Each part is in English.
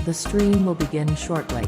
The stream will begin shortly.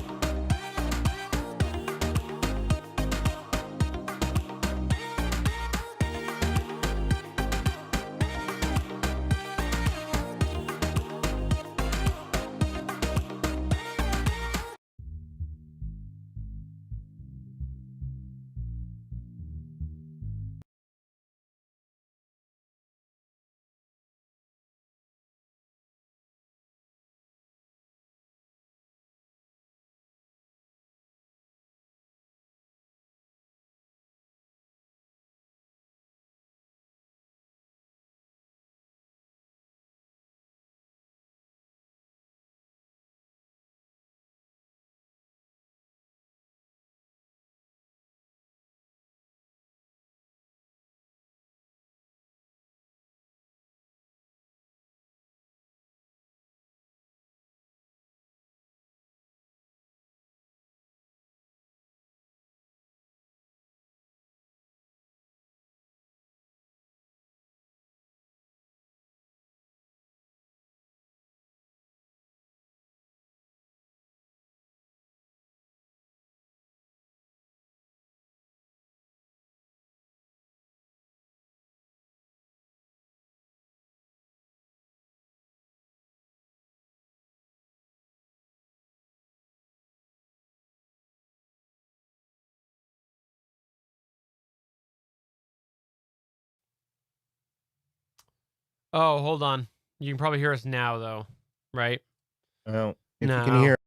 Oh, hold on. You can probably hear us now, though, right? Well, if you can No. hear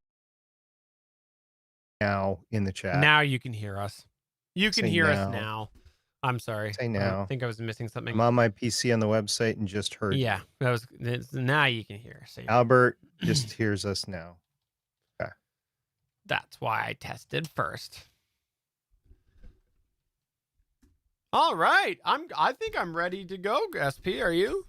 now in the chat, Now you can hear us. You can say hear us now. now. I'm sorry. Say I now. think I was missing something. I'm on my PC on the website and just heard Yeah, you. now you can hear us. Albert just hears us now. Okay. That's why I tested first. All right. I think I'm ready to go, SP. Are you?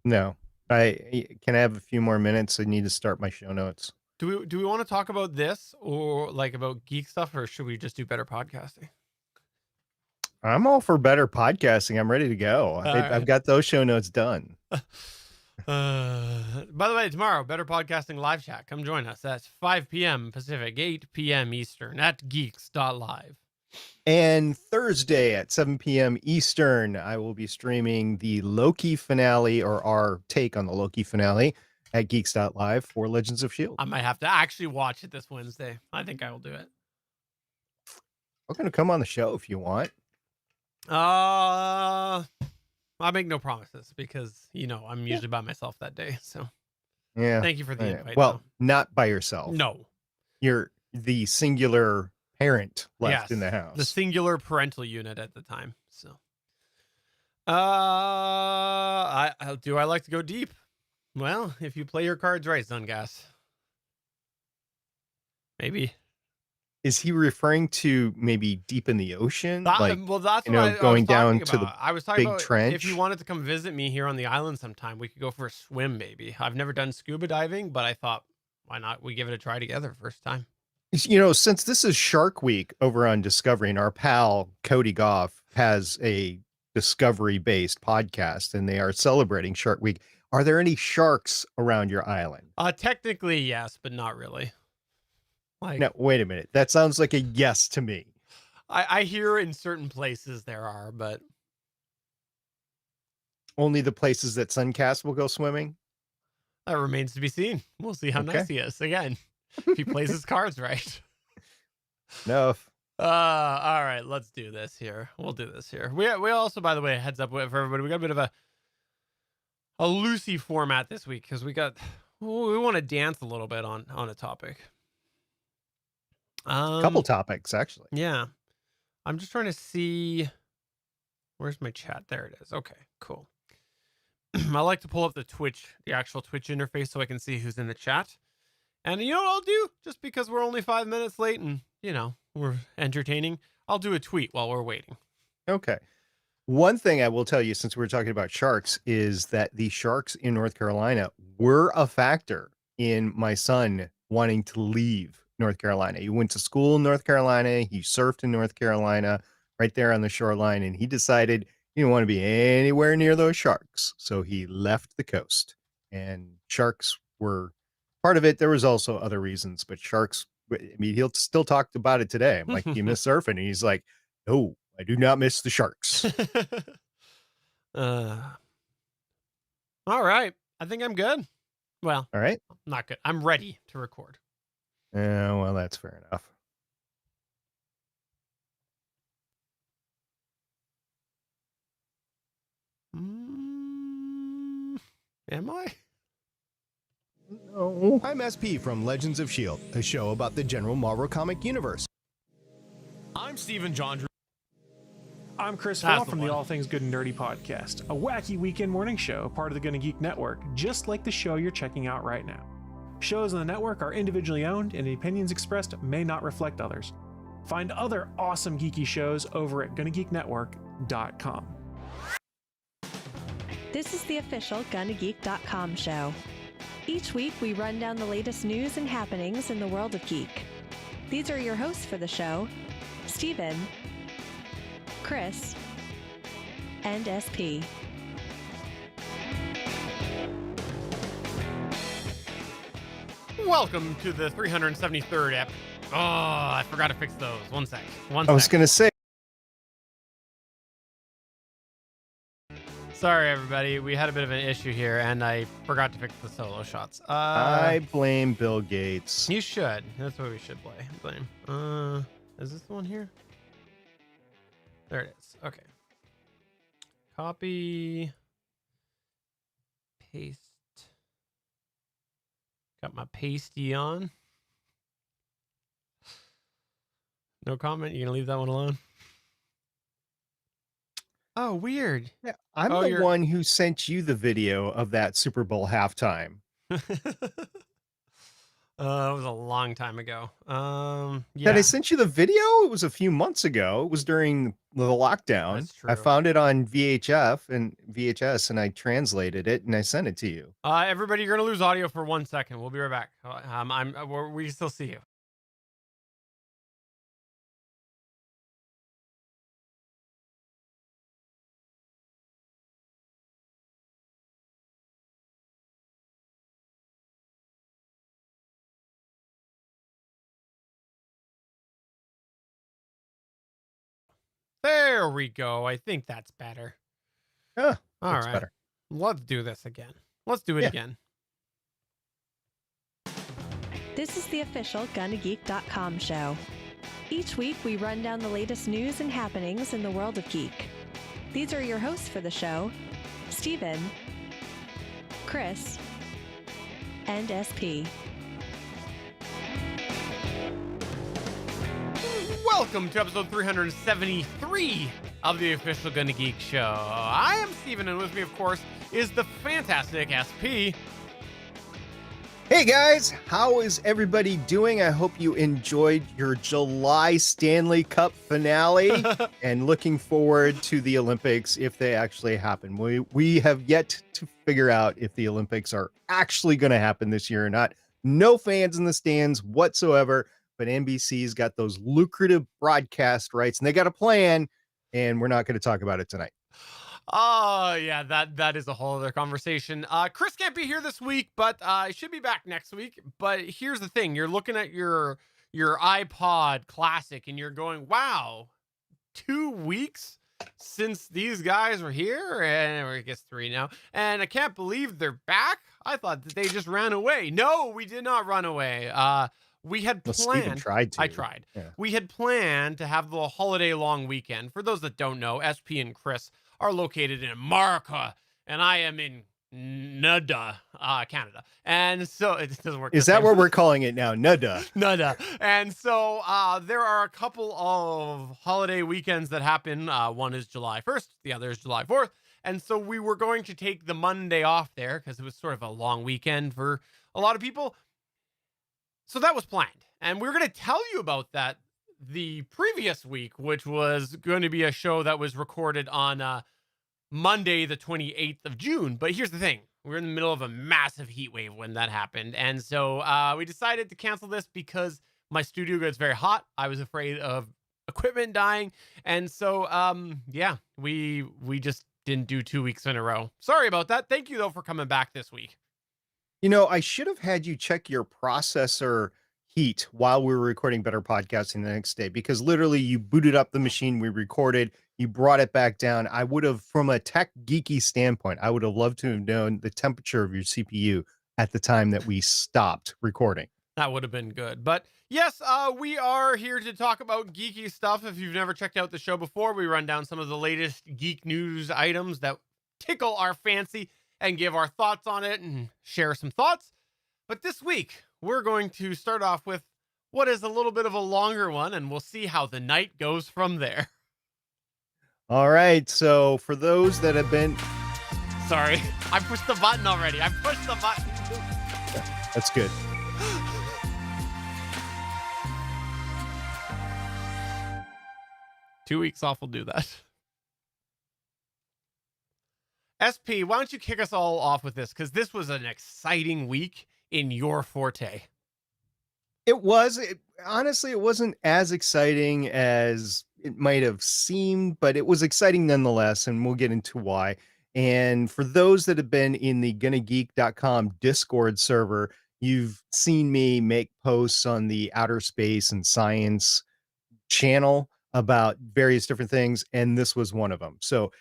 No. Can I have a few more minutes? I need to start my show notes. Do we want to talk about this or like about geek stuff, or should we just do better podcasting? I'm all for better podcasting. I'm ready to go. I've got those show notes done. By the way, tomorrow, Better Podcasting live chat. Come join us. That's 5 p.m. Pacific, 8 p.m. Eastern at geeks.live. And Thursday at 7 p.m. Eastern, I will be streaming the Loki finale, or our take on the Loki finale, at geeks.live for Legends of S.H.I.E.L.D. I might have to actually watch it this Wednesday. I think I will do it. I'm going to come on the show if you want. I make no promises because, I'm usually by myself that day. So, yeah. Thank you for the invite. Well, though. not by yourself. No. You're the singular parent left in the house. The singular parental unit at the time. So, do I like to go deep? Well, if you play your cards right, Sungas. Maybe. Is he referring to maybe deep in the ocean? That's what I going was down talking to the about. I was talking big about trench? if you wanted to come visit me here on the island sometime, we could go for a swim, maybe. I've never done scuba diving, but I thought, why not? We give it a try together first time. Since this is Shark Week over on Discovery, and our pal Cody Goff has a Discovery-based podcast, and they are celebrating Shark Week. Are there any sharks around your island? Technically, yes, but not really. Now, wait a minute. That sounds like a yes to me. I hear in certain places there are, but only the places that Suncast will go swimming? That remains to be seen. We'll see how nice he is. Again, if he plays his cards right. No. All right, let's do this here. We'll do this here. We also, by the way, heads up for everybody, we got a bit of a loosey format this week because we want to dance a little bit on a topic. A couple topics, actually. Yeah. I'm just trying to see. Where's my chat? There it is. Okay, cool. I like to pull up the actual Twitch interface so I can see who's in the chat. And you know what I'll do? Just because we're only 5 minutes late and, we're entertaining, I'll do a tweet while we're waiting. Okay. One thing I will tell you, since we're talking about sharks, is that the sharks in North Carolina were a factor in my son wanting to leave North Carolina. He went to school in North Carolina. He surfed in North Carolina, right there on the shoreline, and he decided he didn't want to be anywhere near those sharks. So he left the coast, and sharks were Part of it, there was also other reasons, but sharks, I mean, he'll still talk about it today. I'm like, "You miss surfing?" And he's like, "No, I do not miss the sharks." uh, all right. I think I'm good. Well, All right. not good. I'm ready to record. Yeah, well, that's fair enough. Am I? No. I'm SP from Legends of S.H.I.E.L.D., a show about the general Marvel comic universe. I'm Stephen John. I'm Chris That's Fall the from one. the All Things Good and Nerdy podcast, a wacky weekend morning show, part of the Gonna Geek Network, just like the show you're checking out right now. Shows on the network are individually owned, and the opinions expressed may not reflect others. Find other awesome geeky shows over at GonnaGeekNetwork.com. This is the official GonnaGeek.com show. Each week, we run down the latest news and happenings in the world of geek. These are your hosts for the show, Steven, Chris, and SP. Welcome to the 373rd ep. Oh, I forgot to fix those. One sec. I was going to say, Sorry, everybody. We had a bit of an issue here, and I forgot to fix the solo shots. I blame Bill Gates. You should. That's what we should blame. Is this the one here? There it is. Okay. Copy. Paste. Got my pasty on. No comment? You gonna leave that one alone? Oh, weird. Yeah, I'm Oh, the you're- one who sent you the video of that Super Bowl halftime. It was a long time ago. Yeah. That I sent you the video? It was a few months ago. It was during the lockdown. That's I true. found it on VHS and I translated it and I sent it to you. Everybody, you're gonna lose audio for 1 second. We'll be right back. We still see you. There we go. I think that's better. Yeah, All looks right. better. Let's do this again. Let's do it Yeah. again. This is the official GonnaGeek.com show. Each week, we run down the latest news and happenings in the world of geek. These are your hosts for the show, Steven, Chris, and SP. Welcome to episode 373 of the official Gonna Geek Show. I am Steven, and with me, of course, is the fantastic SP. Hey guys, how is everybody doing? I hope you enjoyed your July Stanley Cup finale and looking forward to the Olympics if they actually happen. We have yet to figure out if the Olympics are actually going to happen this year or not. No fans in the stands whatsoever, but NBC's got those lucrative broadcast rights and they got a plan, and we're not going to talk about it tonight. Oh, yeah, that is a whole other conversation. Chris can't be here this week, but I should be back next week. But here's the thing. You're looking at your iPod Classic and you're going, wow, 2 weeks since these guys were here? And I guess 3 now. And I can't believe they're back. I thought that they just ran away. No, we did not run away. We had Well, Steven planned. tried to. I tried. Yeah. We had planned to have the holiday long weekend. For those that don't know, SP and Chris are located in America, and I am in Canada. And so it doesn't work. Is the that same. what we're calling it now? Nada. Nada. And so there are a couple of holiday weekends that happen. One is July 1st, the other is July 4th. And so we were going to take the Monday off there because it was sort of a long weekend for a lot of people. So that was planned. And we were going to tell you about that the previous week, which was going to be a show that was recorded on Monday, the 28th of June. But here's the thing. We're in the middle of a massive heat wave when that happened. And so we decided to cancel this because my studio gets very hot. I was afraid of equipment dying. And so, yeah, we just didn't do 2 weeks in a row. Sorry about that. Thank you, though, for coming back this week. I should have had you check your processor heat while we were recording Better Podcasting the next day because literally you booted up the machine we recorded, you brought it back down. I would have, from a tech geeky standpoint, I would have loved to have known the temperature of your CPU at the time that we stopped recording. That would have been good. But yes, we are here to talk about geeky stuff. If you've never checked out the show before, we run down some of the latest geek news items that tickle our fancy and give our thoughts on it and share some thoughts. But this week, we're going to start off with what is a little bit of a longer one, and we'll see how the night goes from there. All right. So for those that have been, Sorry, I pushed the button already. I pushed the button. that's good. 2 weeks off will do that. SP, why don't you kick us all off with this? Because this was an exciting week in your forte. It was. Honestly, it wasn't as exciting as it might have seemed, but it was exciting nonetheless, and we'll get into why. And for those that have been in the gonnageek.com Discord server, you've seen me make posts on the outer space and science channel about various different things, and this was one of them. So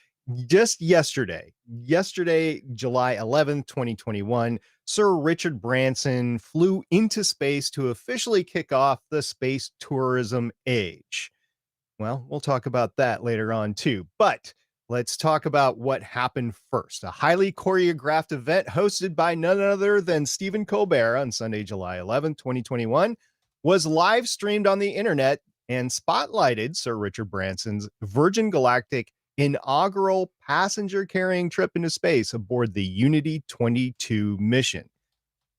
just yesterday, July 11th, 2021, Sir Richard Branson flew into space to officially kick off the space tourism age. Well, we'll talk about that later on too, but let's talk about what happened first. A highly choreographed event hosted by none other than Stephen Colbert on Sunday, July 11th, 2021, was live streamed on the internet and spotlighted Sir Richard Branson's Virgin Galactic inaugural passenger carrying trip into space aboard the Unity 22 mission.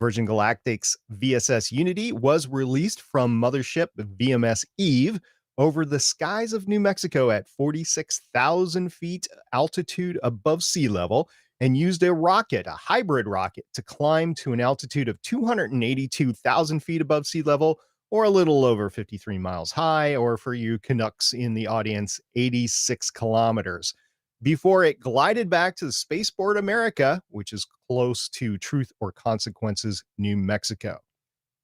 Virgin Galactic's VSS Unity was released from mothership VMS Eve over the skies of New Mexico at 46,000 feet altitude above sea level and used a rocket, a hybrid rocket, to climb to an altitude of 282,000 feet above sea level, or a little over 53 miles high, or for you Canucks in the audience, 86 kilometers, before it glided back to the Spaceport America, which is close to Truth or Consequences, New Mexico.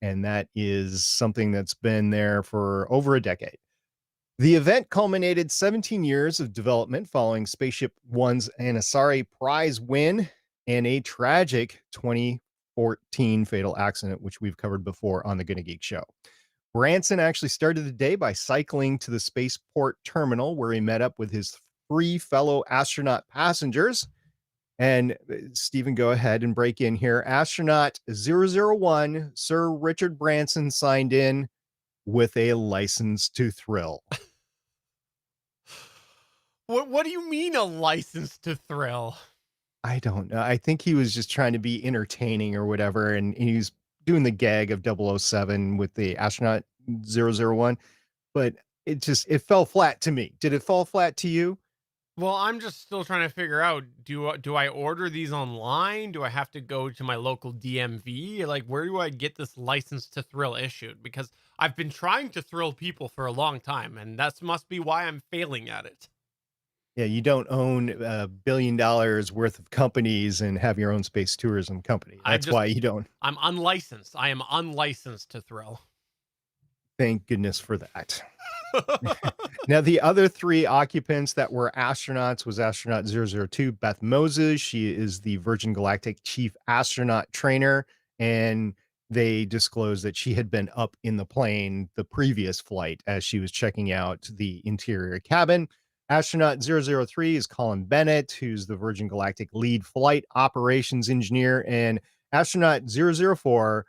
And that is something that's been there for over a decade. The event culminated 17 years of development following Spaceship One's Anasari Prize win and a tragic 2014 fatal accident, which we've covered before on the Gonna Geek Show. Branson actually started the day by cycling to the spaceport terminal where he met up with his 3 fellow astronaut passengers. And Stephen, go ahead and break in here. Astronaut 001, Sir Richard Branson, signed in with a license to thrill. What do you mean a license to thrill? I don't know. I think he was just trying to be entertaining or whatever. And he was doing the gag of 007 with the astronaut 001, but it fell flat to me. Did it fall flat to you? Well, I'm just still trying to figure out, do I order these online? Do I have to go to my local DMV? Like, where do I get this license to thrill issued? Because I've been trying to thrill people for a long time, and that must be why I'm failing at it. Yeah, you don't own $1 billion worth of companies and have your own space tourism company. That's why you don't. I'm unlicensed. I am unlicensed to thrill. Thank goodness for that. Now, the other 3 occupants that were astronauts was astronaut 002, Beth Moses. She is the Virgin Galactic chief astronaut trainer, and they disclosed that she had been up in the plane the previous flight as she was checking out the interior cabin. Astronaut 003 is Colin Bennett, who's the Virgin Galactic lead flight operations engineer, and astronaut 004,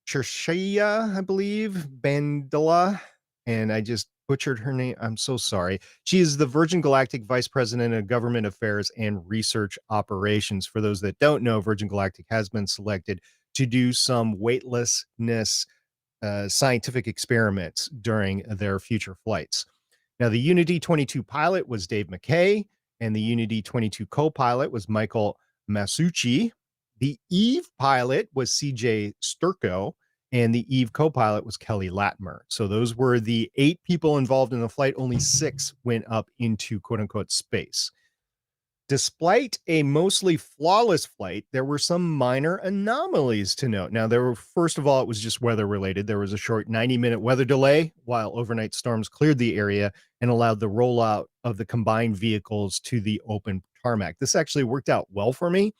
Chershia, I believe, Bandela, and I just butchered her name. I'm so sorry. She is the Virgin Galactic Vice President of Government Affairs and Research Operations. For those that don't know, Virgin Galactic has been selected to do some weightlessness scientific experiments during their future flights. Now, the Unity 22 pilot was Dave McKay, and the Unity 22 co-pilot was Michael Masucci. The Eve pilot was CJ Sturko, and the Eve co-pilot was Kelly Latimer. So those were the 8 people involved in the flight. Only 6 went up into quote-unquote space. Despite a mostly flawless flight, there were some minor anomalies to note. Now, first of all, it was just weather related. There was a short 90-minute weather delay while overnight storms cleared the area and allowed the rollout of the combined vehicles to the open tarmac. This actually worked out well for me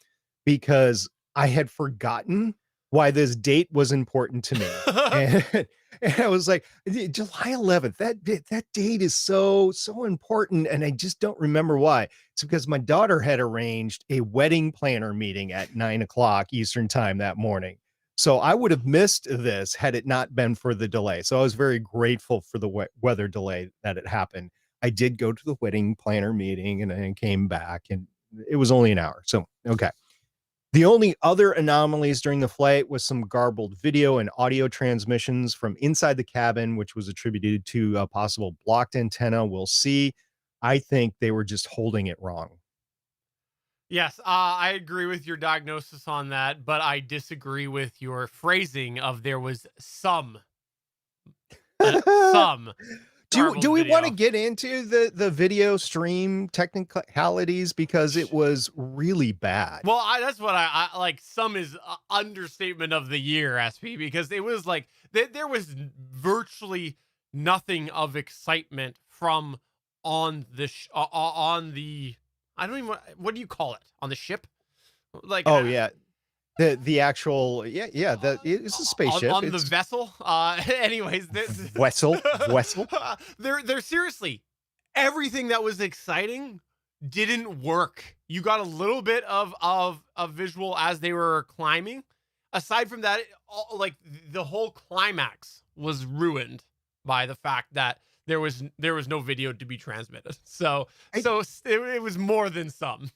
because I had forgotten why this date was important to me. And I was like, July 11th, that date is so important. And I just don't remember why. It's because my daughter had arranged a wedding planner meeting at 9:00 Eastern time that morning. So I would have missed this had it not been for the delay. So I was very grateful for the weather delay that it happened. I did go to the wedding planner meeting and then came back, and it was only an hour. So, okay. The only other anomalies during the flight was some garbled video and audio transmissions from inside the cabin, which was attributed to a possible blocked antenna. We'll see. I think they were just holding it wrong. Yes, I agree with your diagnosis on that, but I disagree with your phrasing of there was some some Do we garbled want to video. get into the video stream technicalities because it was really bad? Well, that's what I like. Some is understatement of the year, SP, because it was like there was virtually nothing of excitement from on the on the I don't even what do you call it on the ship? Like Oh yeah, the actual it's a spaceship. on the It's vessel. Anyways, vessel. they're seriously everything that was exciting didn't work. You got a little bit of visual as they were climbing. Aside from that, like the whole climax was ruined by the fact that there was no video to be transmitted. So it was more than some.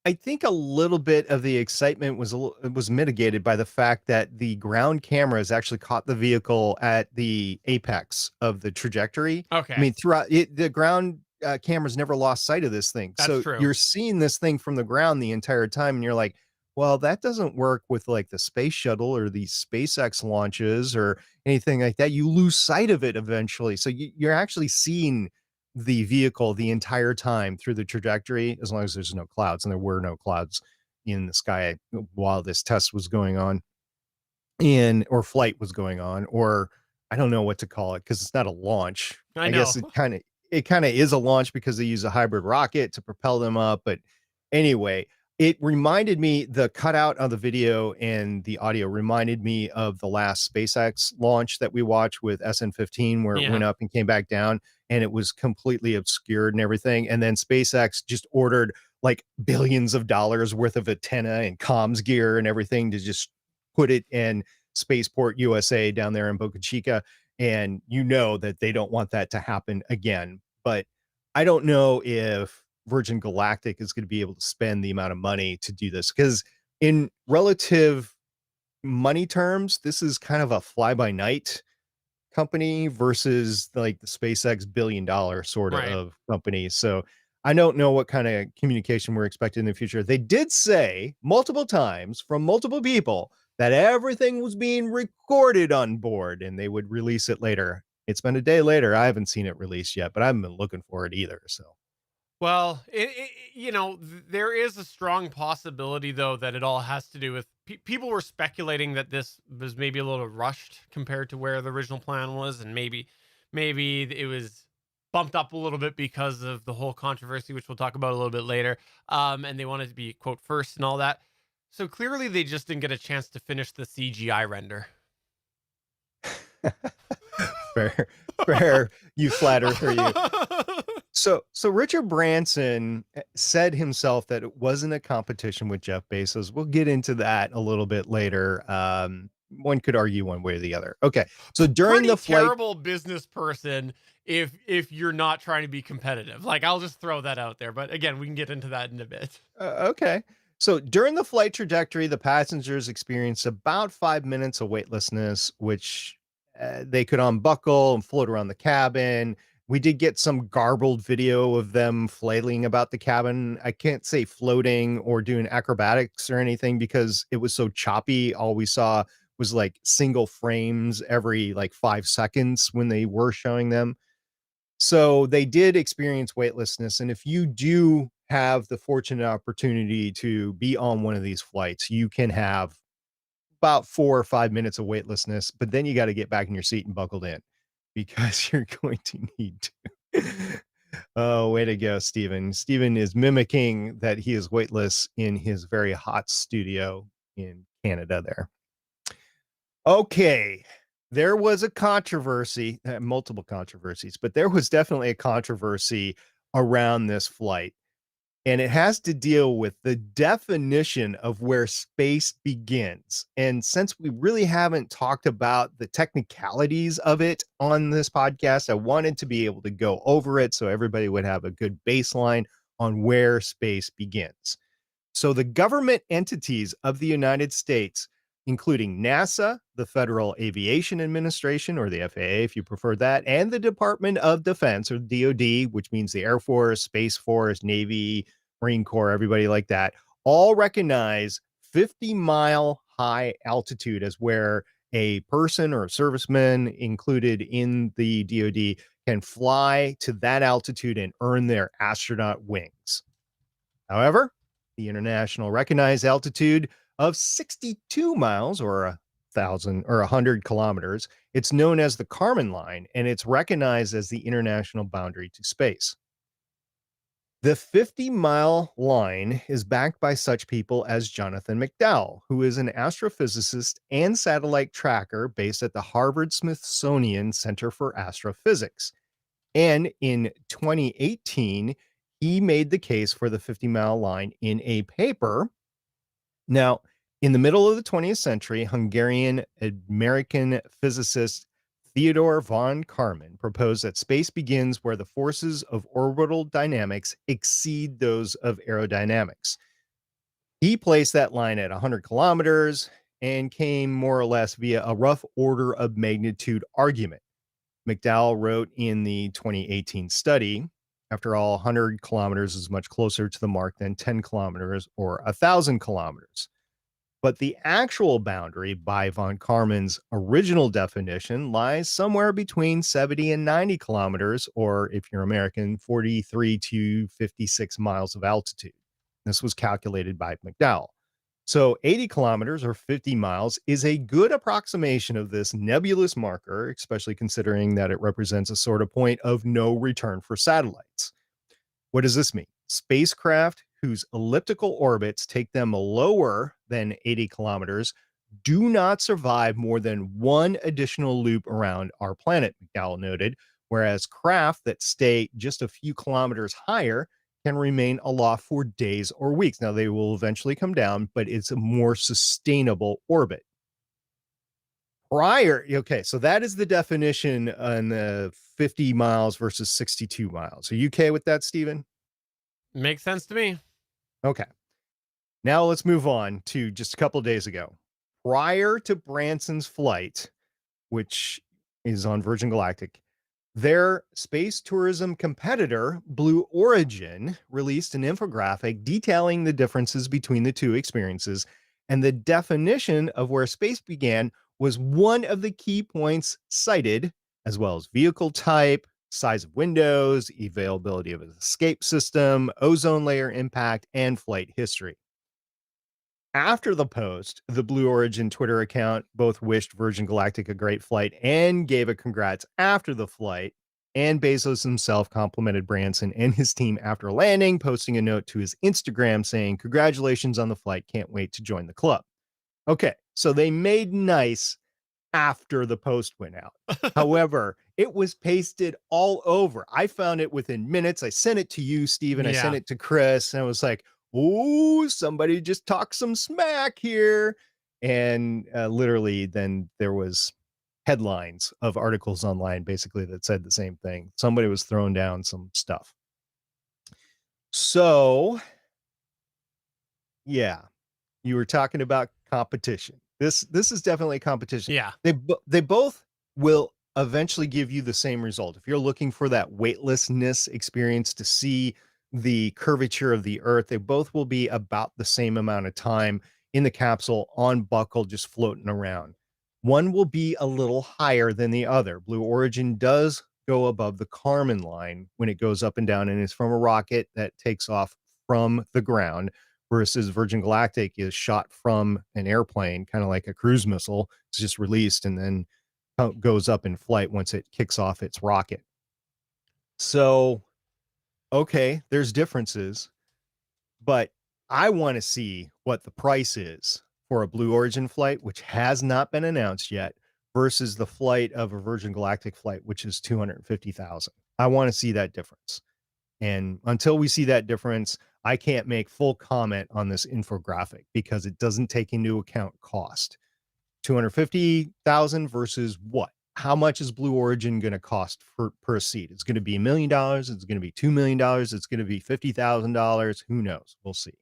I think a little bit of the excitement was mitigated by the fact that the ground cameras actually caught the vehicle at the apex of the trajectory. Okay, I mean, throughout it, the ground cameras never lost sight of this thing. That's So true. you're seeing this thing from the ground the entire time, and you're like, well, that doesn't work with like the space shuttle or the SpaceX launches or anything like that. You lose sight of it eventually. So you're actually seeing the vehicle the entire time through the trajectory, as long as there's no clouds, and there were no clouds in the sky while this test was going on, or flight was going on, or I don't know what to call it because it's not a launch. I I know. guess it kind of is a launch because they use a hybrid rocket to propel them up. But anyway, it reminded me, the cutout of the video and the audio reminded me of the last SpaceX launch that we watched with SN15, where it Yeah. went up and came back down, and it was completely obscured and everything. And then SpaceX just ordered like billions of dollars worth of antenna and comms gear and everything to just put it in Spaceport USA down there in Boca Chica. And you know that they don't want that to happen again. But I don't know if Virgin Galactic is going to be able to spend the amount of money to do this, because in relative money terms, this is kind of a fly by night company versus like the SpaceX $1 billion sort Right. of company. So I don't know what kind of communication we're expecting in the future. They did say multiple times from multiple people that everything was being recorded on board and they would release it later. It's been a day later. I haven't seen it released yet, but I haven't been looking for it either. So Well, there is a strong possibility, though, that it all has to do with people were speculating that this was maybe a little rushed compared to where the original plan was, and maybe it was bumped up a little bit because of the whole controversy, which we'll talk about a little bit later. And they wanted to be quote first and all that. So clearly, they just didn't get a chance to finish the CGI render. fair, you flat earther, you. So Richard Branson said himself that it wasn't a competition with Jeff Bezos. We'll get into that a little bit later. One could argue one way or the other. Okay, so during Pretty the flight, terrible business person if you're not trying to be competitive. Like, I'll just throw that out there. But again, we can get into that in a bit. okay. So during the flight trajectory, the passengers experienced about 5 minutes of weightlessness, which they could unbuckle and float around the cabin. We did get some garbled video of them flailing about the cabin. I can't say floating or doing acrobatics or anything because it was so choppy. All we saw was like single frames every like 5 seconds when they were showing them. So they did experience weightlessness. And if you do have the fortunate opportunity to be on one of these flights, you can have about 4 or 5 minutes of weightlessness, but then you got to get back in your seat and buckled in because you're going to need to. Oh, way to go, Stephen. Stephen is mimicking that he is weightless in his very hot studio in Canada there. Okay. There was a controversy, multiple controversies, but there was definitely a controversy around this flight. And it has to deal with the definition of where space begins. And since we really haven't talked about the technicalities of it on this podcast, I wanted to be able to go over it so everybody would have a good baseline on where space begins. So the government entities of the United States, including NASA, the Federal Aviation Administration, or the FAA, if you prefer that, and the Department of Defense, or DoD, which means the Air Force, Space Force, Navy, Marine Corps, everybody like that, all recognize 50-mile high altitude as where a person or a serviceman included in the DoD can fly to that altitude and earn their astronaut wings. However, the international recognized altitude of 62 miles or 1,000 or 100 kilometers. It's known as the Kármán line, and it's recognized as the international boundary to space. The 50-mile line is backed by such people as Jonathan McDowell, who is an astrophysicist and satellite tracker based at the Harvard-Smithsonian Center for Astrophysics. And in 2018, he made the case for the 50-mile line in a paper. Now, in the middle of the 20th century, Hungarian-American physicist Theodor von Karman proposed that space begins where the forces of orbital dynamics exceed those of aerodynamics. He placed that line at 100 kilometers and came more or less via a rough order of magnitude argument. McDowell wrote in the 2018 study, after all, 100 kilometers is much closer to the mark than 10 kilometers or 1,000 kilometers. But the actual boundary by von Karman's original definition lies somewhere between 70 and 90 kilometers, or if you're American, 43 to 56 miles of altitude. This was calculated by McDowell. So 80 kilometers or 50 miles is a good approximation of this nebulous marker, especially considering that it represents a sort of point of no return for satellites. What does this mean? Spacecraft whose elliptical orbits take them lower than 80 kilometers do not survive more than one additional loop around our planet, McDowell noted, whereas craft that stay just a few kilometers higher can remain aloft for days or weeks. Now, they will eventually come down, but it's a more sustainable orbit. Okay, so that is the definition on the 50 miles versus 62 miles. Are you okay with that, Stephen? Makes sense to me. Okay. Now let's move on to just a couple of days ago. Prior to Branson's flight, which is on Virgin Galactic, their space tourism competitor, Blue Origin, released an infographic detailing the differences between the two experiences, and the definition of where space began was one of the key points cited, as well as vehicle type, size of windows, availability of an escape system, ozone layer impact, and flight history. After the post, the Blue Origin Twitter account both wished Virgin Galactic a great flight and gave a congrats after the flight. And Bezos himself complimented Branson and his team after landing, posting a note to his Instagram saying, "Congratulations on the flight. Can't wait to join the club." Okay, so they made nice after the post went out. However, it was pasted all over. I found it within minutes. I sent it to you, Steven. I sent it to Chris, and I was like, oh, somebody just talked some smack here. And literally then there was headlines of articles online basically that said the same thing. Somebody was throwing down some stuff. So yeah, you were talking about competition. This is definitely a competition. Yeah. They both will eventually give you the same result. If you're looking for that weightlessness experience to see the curvature of the Earth, they both will be about the same amount of time in the capsule on buckle, just floating around. One will be a little higher than the other. Blue Origin does go above the Kármán line when it goes up and down, and it's from a rocket that takes off from the ground, versus Virgin Galactic is shot from an airplane, kind of like a cruise missile. It's just released and then goes up in flight once it kicks off its rocket. So, okay, there's differences, but I want to see what the price is for a Blue Origin flight, which has not been announced yet, versus the flight of a Virgin Galactic flight, which is 250,000. I want to see that difference. And until we see that difference, I can't make full comment on this infographic because it doesn't take into account cost. 250,000 versus what? How much is Blue Origin going to cost per seat? It's going to be $1 million. It's going to be $2 million. It's going to be $50,000. Who knows? We'll see.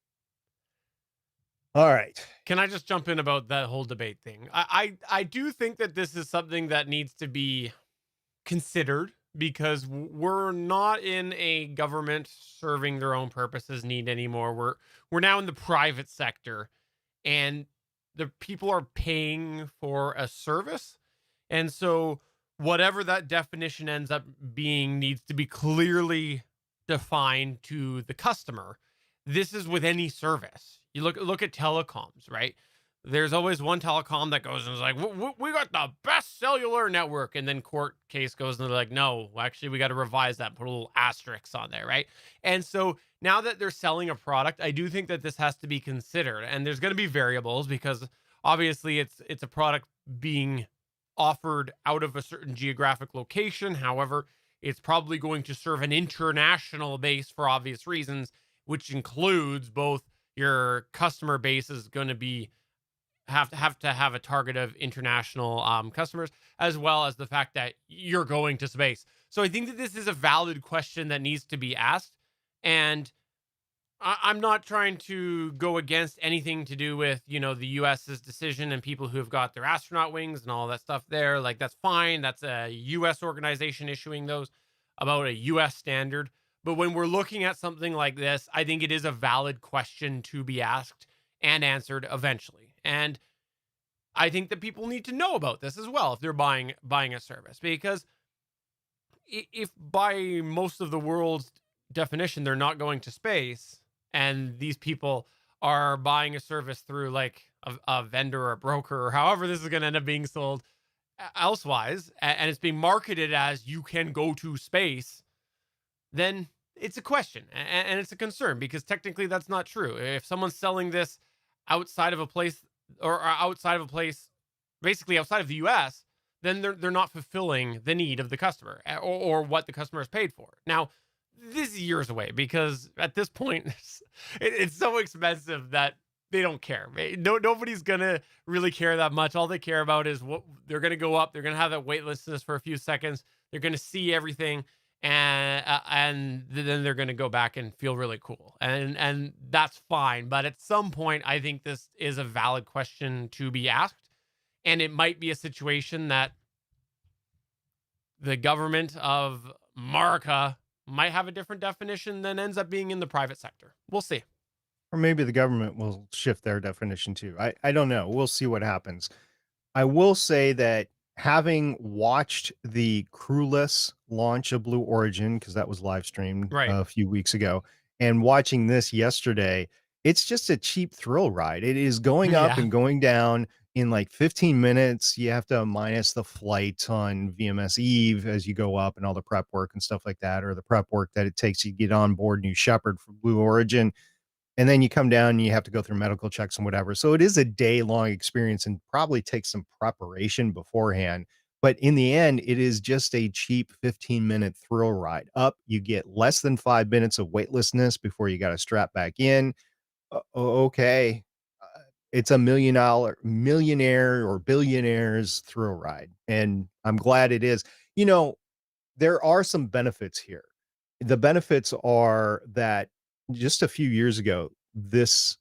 All right. Can I just jump in about that whole debate thing? I do think that this is something that needs to be considered, because we're not in a government serving their own purposes need anymore. We're now in the private sector, and the people are paying for a service. And so whatever that definition ends up being needs to be clearly defined to the customer. This is with any service. You look at telecoms, right? There's always one telecom that goes and is like, we got the best cellular network. And then court case goes and they're like, no, actually, we got to revise that, put a little asterisk on there, right? And so now that they're selling a product, I do think that this has to be considered. And there's going to be variables, because obviously it's a product being offered out of a certain geographic location. However, it's probably going to serve an international base for obvious reasons, which includes both your customer base is going to be have to have a target of international customers, as well as the fact that you're going to space. So I think that this is a valid question that needs to be asked. And I'm not trying to go against anything to do with, the US's decision and people who have got their astronaut wings and all that stuff there. Like, that's fine. That's a US organization issuing those about a US standard. But when we're looking at something like this, I think it is a valid question to be asked and answered eventually. And I think that people need to know about this as well if they're buying a service, because if by most of the world's definition they're not going to space, and these people are buying a service through like a vendor or a broker or however this is going to end up being sold elsewise, and it's being marketed as you can go to space, then it's a question and it's a concern, because technically that's not true. If someone's selling this outside of a place, or basically outside of the US, then they're not fulfilling the need of the customer, or what the customer has paid for. Now, this is years away, because at this point it's so expensive that they don't care. Nobody's gonna really care that much. All they care about is what they're gonna go up. They're gonna have that waitlist for a few seconds. They're gonna see everything, and then they're gonna go back and feel really cool, and that's fine. But at some point, I think this is a valid question to be asked, and it might be a situation that the government of America might have a different definition than ends up being in the private sector. We'll see. Or maybe the government will shift their definition too. I don't know. We'll see what happens. I will say that having watched the crewless launch of Blue Origin, because that was live streamed Right. a few weeks ago, and watching this yesterday, it's just a cheap thrill ride. It is going up Yeah. and going down in like 15 minutes. You have to minus the flight on VMS Eve as you go up and all the prep work and stuff like that, or the prep work that it takes you to get on board New Shepard for Blue Origin. And then you come down and you have to go through medical checks and whatever. So it is a day-long experience and probably takes some preparation beforehand. But in the end, it is just a cheap 15-minute thrill ride. Up, you get less than 5 minutes of weightlessness before you got to strap back in. Okay. It's a millionaire or billionaire's thrill ride. And I'm glad it is. There are some benefits here. The benefits are that just a few years ago, this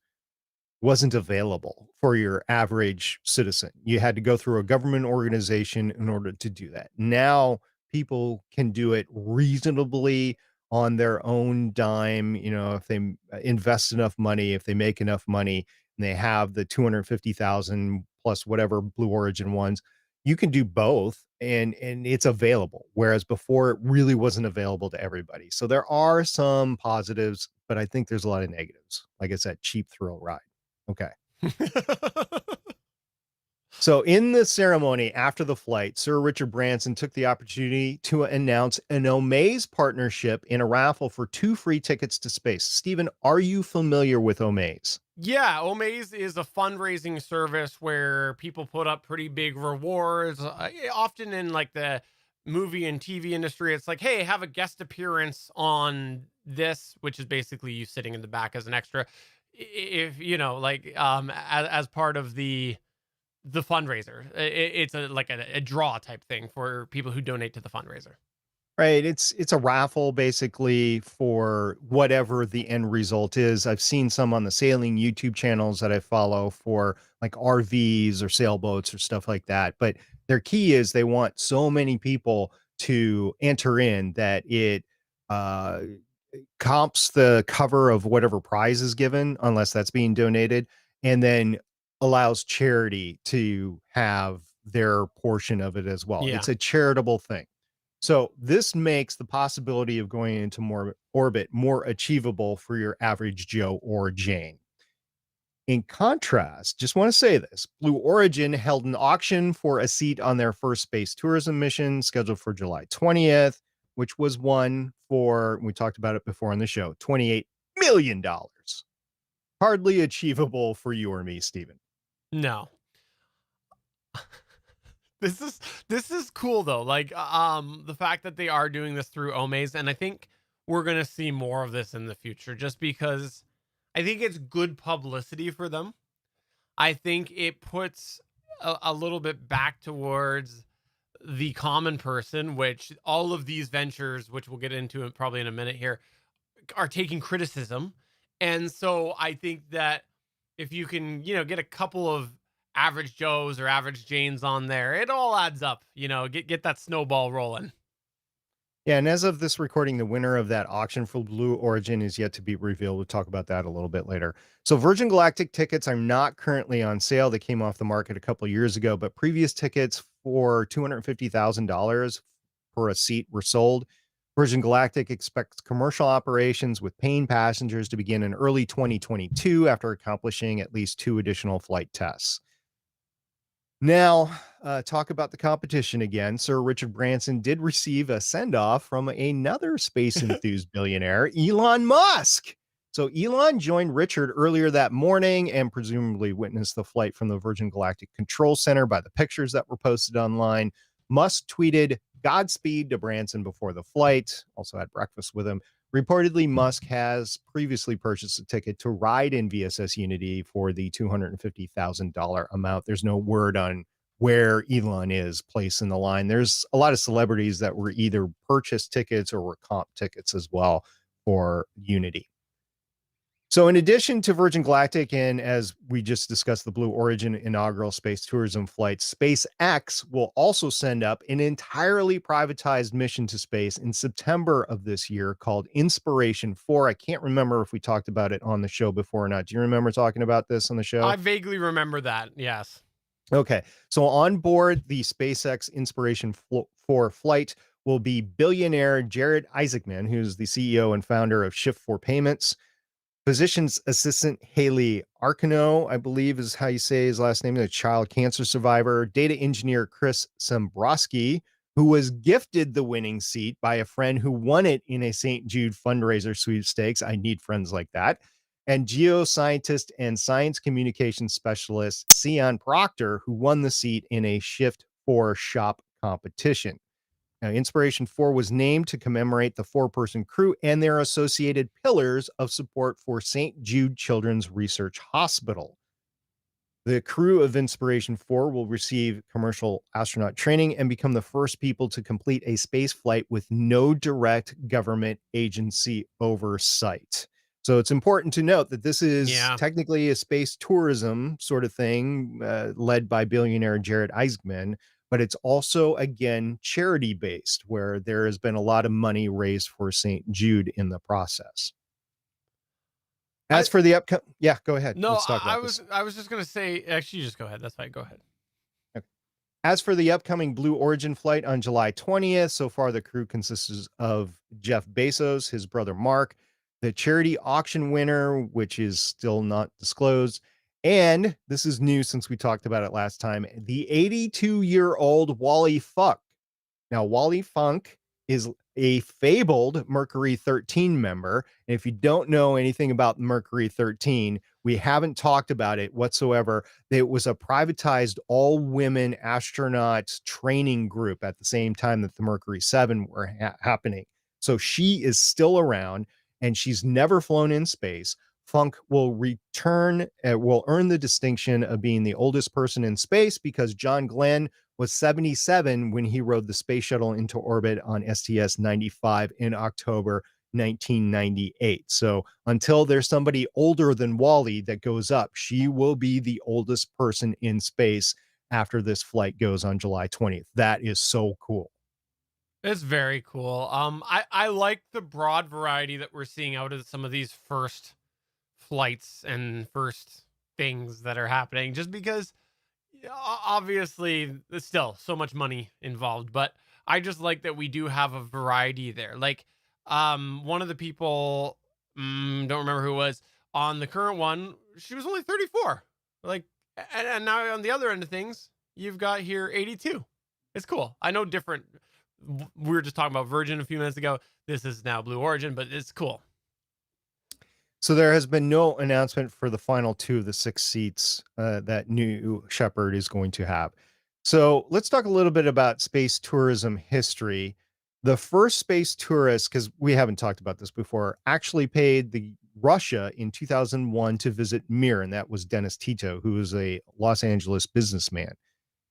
wasn't available for your average citizen. You had to go through a government organization in order to do that. Now people can do it reasonably on their own dime. If they invest enough money, if they make enough money, and they have the 250,000 plus whatever Blue Origin ones, you can do both, and it's available, whereas before it really wasn't available to everybody. So there are some positives, but I think there's a lot of negatives. Like I said, cheap thrill ride. Okay. So in the ceremony after the flight, Sir Richard Branson took the opportunity to announce an Omaze partnership in a raffle for 2 free tickets to space. Stephen, are you familiar with Omaze? Yeah, Omaze is a fundraising service where people put up pretty big rewards. Often in like the movie and TV industry, it's like, hey, have a guest appearance on this, which is basically you sitting in the back as an extra. If you know, like, as part of the fundraiser, it's like a draw type thing for people who donate to the fundraiser. Right. It's a raffle basically for whatever the end result is. I've seen some on the sailing YouTube channels that I follow for like RVs or sailboats or stuff like that. But their key is they want so many people to enter in that it uh comps the cover of whatever prize is given, unless that's being donated, and then allows charity to have their portion of it as well. Yeah. It's a charitable thing. So this makes the possibility of going into more orbit more achievable for your average Joe or Jane. In contrast, just want to say this, Blue Origin held an auction for a seat on their first space tourism mission scheduled for July 20th, which was won for, we talked about it before on the show, $28 million. Hardly achievable for you or me, Stephen. No. This is cool though. Like, the fact that they are doing this through Omaze, and I think we're gonna see more of this in the future, just because I think it's good publicity for them. I think it puts a little bit back towards the common person, which all of these ventures, which we'll get into probably in a minute here, are taking criticism. And so I think that if you can, get a couple of average Joes or average Janes on there, it all adds up, get that snowball rolling. Yeah, and as of this recording, the winner of that auction for Blue Origin is yet to be revealed. We'll talk about that a little bit later. So Virgin Galactic tickets are not currently on sale. They came off the market a couple years ago, but previous tickets for $250,000 for a seat were sold. Virgin Galactic expects commercial operations with paying passengers to begin in early 2022 after accomplishing at least 2 additional flight tests. Now, talk about the competition again. Sir Richard Branson did receive a send-off from another space enthused billionaire, Elon Musk. So Elon joined Richard earlier that morning and presumably witnessed the flight from the Virgin Galactic Control Center by the pictures that were posted online. Musk tweeted Godspeed to Branson before the flight, also had breakfast with him. Reportedly, Musk has previously purchased a ticket to ride in VSS Unity for the $250,000 amount. There's no word on where Elon is placed in the line. There's a lot of celebrities that were either purchased tickets or were comp tickets as well for Unity. So in addition to Virgin Galactic, and as we just discussed, the Blue Origin inaugural space tourism flight, SpaceX will also send up an entirely privatized mission to space in September of this year called Inspiration 4. I can't remember if we talked about it on the show before or not. Do you remember talking about this on the show? I vaguely remember that. Yes. Okay. So on board the SpaceX Inspiration 4 flight will be billionaire Jared Isaacman, who's the CEO and founder of Shift4 Payments. Physician's assistant Haley Arcano, I believe is how you say his last name, a child cancer survivor. Data engineer Chris Sembrowski, who was gifted the winning seat by a friend who won it in a St. Jude fundraiser sweepstakes. I need friends like that. And geoscientist and science communication specialist Sion Proctor, who won the seat in a Shift4 shop competition. Now, Inspiration 4 was named to commemorate the 4-person crew and their associated pillars of support for St. Jude Children's Research Hospital. The crew of Inspiration 4 will receive commercial astronaut training and become the first people to complete a space flight with no direct government agency oversight. So it's important to note that this is technically a space tourism sort of thing led by billionaire Jared Isaacman, but it's also, again, charity-based, where there has been a lot of money raised for St. Jude in the process. As for the upcoming, yeah, go ahead. No, Let's talk about I was just gonna say, actually, just go ahead. That's fine. Go ahead. Okay. As for the upcoming Blue Origin flight on July 20th, so far the crew consists of Jeff Bezos, his brother Mark, the charity auction winner, which is still not disclosed, and this is new since we talked about it last time, the 82-year-old Wally Funk. Now, Wally Funk is a fabled Mercury 13 member. And if you don't know anything about Mercury 13, we haven't talked about it whatsoever. It was a privatized all-women astronauts training group at the same time that the Mercury 7 were happening. So she is still around, and she's never flown in space. Funk will will earn the distinction of being the oldest person in space because John Glenn was 77 when he rode the space shuttle into orbit on STS-95 in October 1998. So until there's somebody older than Wally that goes up, she will be the oldest person in space after this flight goes on July 20th. That is so cool. It's very cool. I like the broad variety that we're seeing out of some of these first flights and first things that are happening, just because obviously there's still so much money involved, but I just like that we do have a variety there. Like one of the people, don't remember who it was on the current one, she was only 34. Like and now on the other end of things, you've got here 82. It's cool. I know different, we were just talking about Virgin a few minutes ago. This is now Blue Origin, but it's cool. So there has been no announcement for the final 2 of the 6 seats that New Shepard is going to have. So let's talk a little bit about space tourism history. The first space tourist, because we haven't talked about this before, actually paid the Russia in 2001 to visit Mir, and that was Dennis Tito, who was a Los Angeles businessman.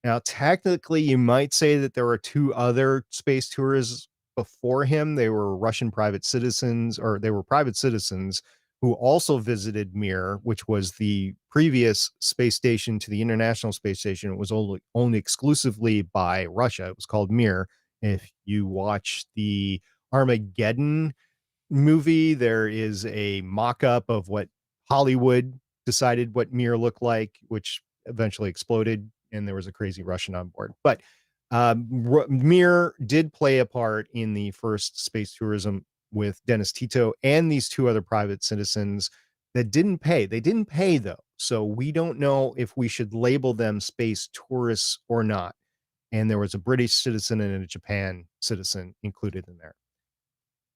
Now, technically, you might say that there were 2 other space tourists before him. They were Russian private citizens, or they were private citizens who also visited Mir, which was the previous space station to the International Space Station. It was owned exclusively by Russia. It was called Mir. If you watch the Armageddon movie, there is a mock-up of what Hollywood decided what Mir looked like, which eventually exploded, and there was a crazy Russian on board. But Mir did play a part in the first space tourism with Dennis Tito and these 2 other private citizens that didn't pay. They didn't pay, though. So we don't know if we should label them space tourists or not. And there was a British citizen and a Japan citizen included in there.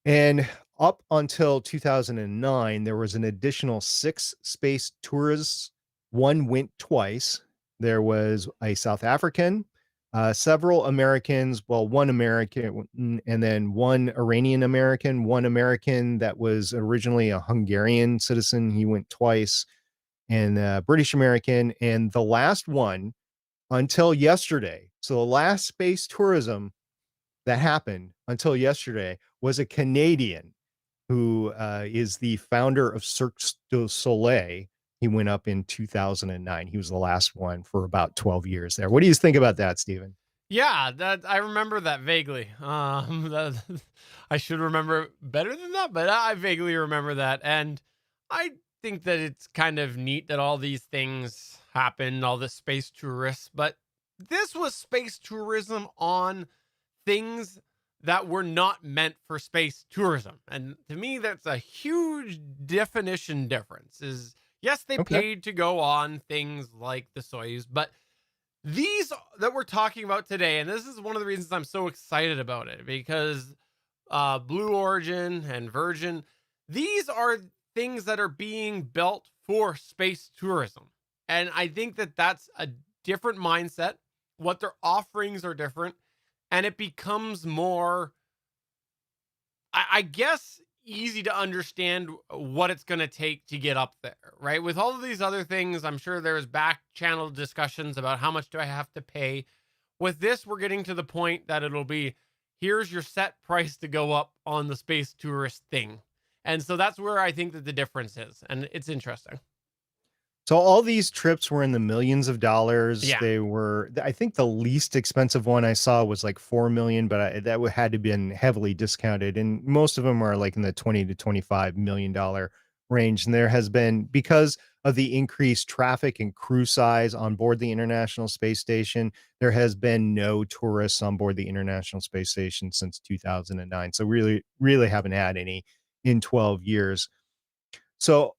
And up until 2009, there was an additional 6 space tourists. 1 went twice. There was a South African, several Americans, well, 1 American, and then 1 Iranian American, 1 American that was originally a Hungarian citizen. He went twice, and British American. And the last one until yesterday. So the last space tourism that happened until yesterday was a Canadian who is the founder of Cirque du Soleil. He went up in 2009. He was the last one for about 12 years there. What do you think about that, Stephen? Yeah, that I remember that vaguely. I should remember better than that, but I vaguely remember that. And I think that it's kind of neat that all these things happen, all the space tourists, but this was space tourism on things that were not meant for space tourism. And to me, that's a huge definition difference. Is yes, they paid to go on things like the Soyuz, but these that we're talking about today, and this is one of the reasons I'm so excited about it, because Blue Origin and Virgin, these are things that are being built for space tourism. And I think that that's a different mindset. What their offerings are different, and it becomes more, I guess, easy to understand what it's going to take to get up there, right? With all of these other things, I'm sure there's back channel discussions about how much do I have to pay. With this, we're getting to the point that it'll be, here's your set price to go up on the space tourist thing. And so that's where I think that the difference is. And it's interesting. So all these trips were in the millions of dollars. Yeah. They were, I think the least expensive one I saw was like 4 million, but that had to been heavily discounted. And most of them are like in the 20 to $25 million range. And there has been, because of the increased traffic and crew size on board the International Space Station, there has been no tourists on board the International Space Station since 2009. So really haven't had any in 12 years. So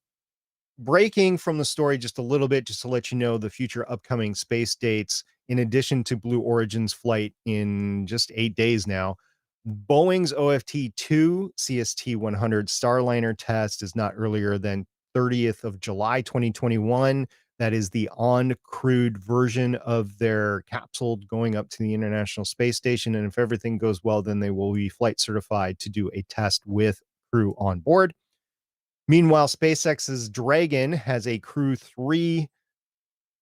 breaking from the story just a little bit, just to let you know the future upcoming space dates, in addition to Blue Origin's flight in just 8 days now, Boeing's OFT-2 CST-100 Starliner test is not earlier than 30th of July 2021. That is the uncrewed version of their capsule going up to the International Space Station. And if everything goes well, then they will be flight certified to do a test with crew on board. Meanwhile, SpaceX's Dragon has a Crew 3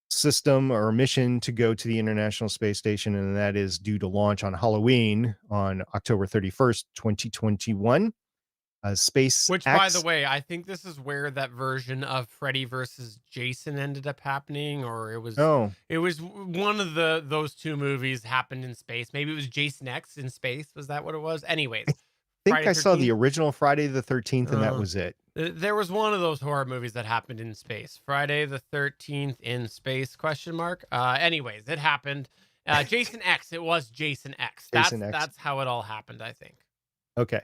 system or mission to go to the International Space Station, and that is due to launch on Halloween on October 31st, 2021. SpaceX, Which, by the way, I think this is where that version of Freddy versus Jason ended up happening, or it was one of those two movies happened in space. Maybe it was Jason X in space. Was that what it was? Anyways, I think Friday I saw 13th? the original Friday the 13th, and that was it. There was one of those horror movies that happened in space. Friday the 13th in space, question mark. Anyways, it happened. Jason X, it was Jason X. That's how it all happened, I think. Okay.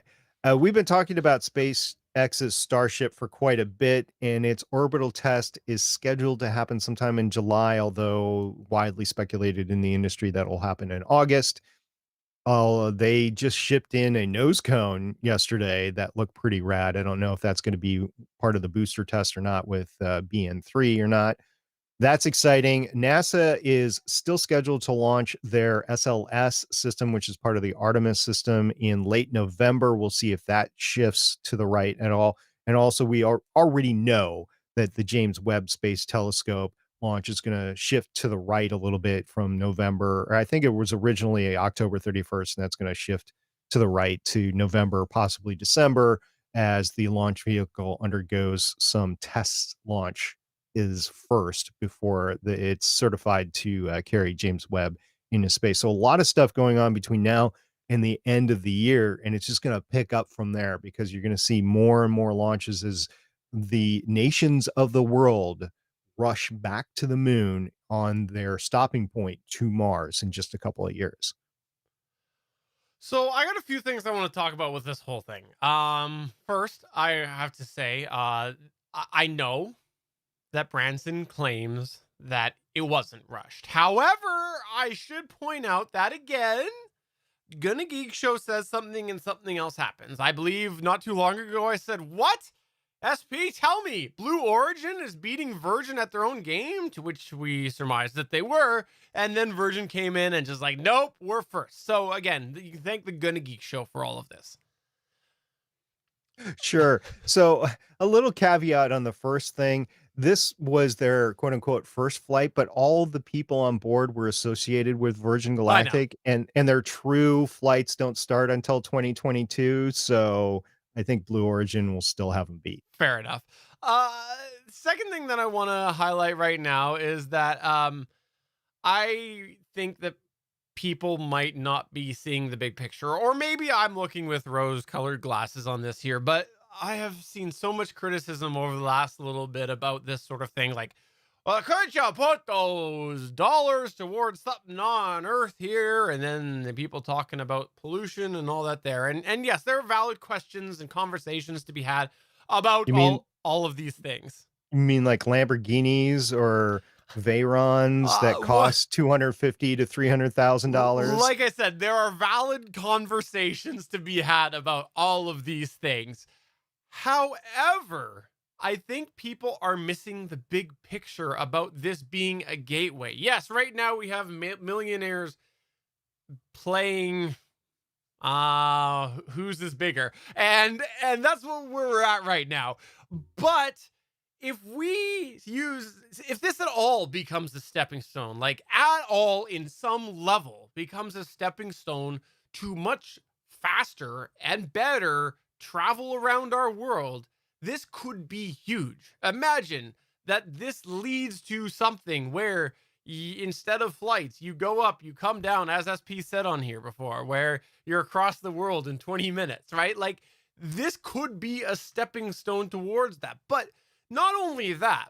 We've been talking about SpaceX's Starship for quite a bit, and its orbital test is scheduled to happen sometime in July, although widely speculated in the industry that will happen in August. They just shipped in a nose cone yesterday that looked pretty rad. I don't know if that's going to be part of the booster test or not with BN3 or not. That's exciting. NASA is still scheduled to launch their SLS system, which is part of the Artemis system, in late November. We'll see if that shifts to the right at all. And also, we already know that the James Webb Space Telescope launch is going to shift to the right a little bit from November. Or I think it was originally October 31st, and that's going to shift to the right to November, possibly December, as the launch vehicle undergoes some test launch is first before it's certified to carry James Webb into space. So a lot of stuff going on between now and the end of the year, and it's just going to pick up from there, because you're going to see more and more launches as the nations of the world rush back to the moon on their stopping point to Mars in just a couple of years. So I got a few things I want to talk about with this whole thing. First, I have to say, I know that Branson claims that it wasn't rushed. However, I should point out that, again, Gonna Geek Show says something and something else happens. I believe not too long ago I said, what? SP, tell me, Blue Origin is beating Virgin at their own game? To which we surmised that they were. And then Virgin came in and just like, nope, we're first. So again, you can thank the Gonna Geek Show for all of this. Sure. So a little caveat on the first thing. This was their quote unquote first flight, but all the people on board were associated with Virgin Galactic, and their true flights don't start until 2022. So I think Blue Origin will still have them beat. Fair enough. Second thing that I want to highlight right now is that I think that people might not be seeing the big picture, or maybe I'm looking with rose-colored glasses on this here, but I have seen so much criticism over the last little bit about this sort of thing, like, well, could you put those dollars towards something on Earth here? And then the people talking about pollution and all that there. And yes, there are valid questions and conversations to be had about all of these things. You mean like Lamborghinis or Veyrons that cost $250,000 to $300,000? Like I said, there are valid conversations to be had about all of these things. However, I think people are missing the big picture about this being a gateway. Yes, right now we have millionaires playing who's this bigger, and that's what we're at right now. But if this at all becomes a stepping stone, like at all in some level becomes a stepping stone to much faster and better travel around our world, this could be huge. Imagine that this leads to something where instead of flights, you go up, you come down, as SP said on here before, where you're across the world in 20 minutes, right? Like, this could be a stepping stone towards that. But not only that,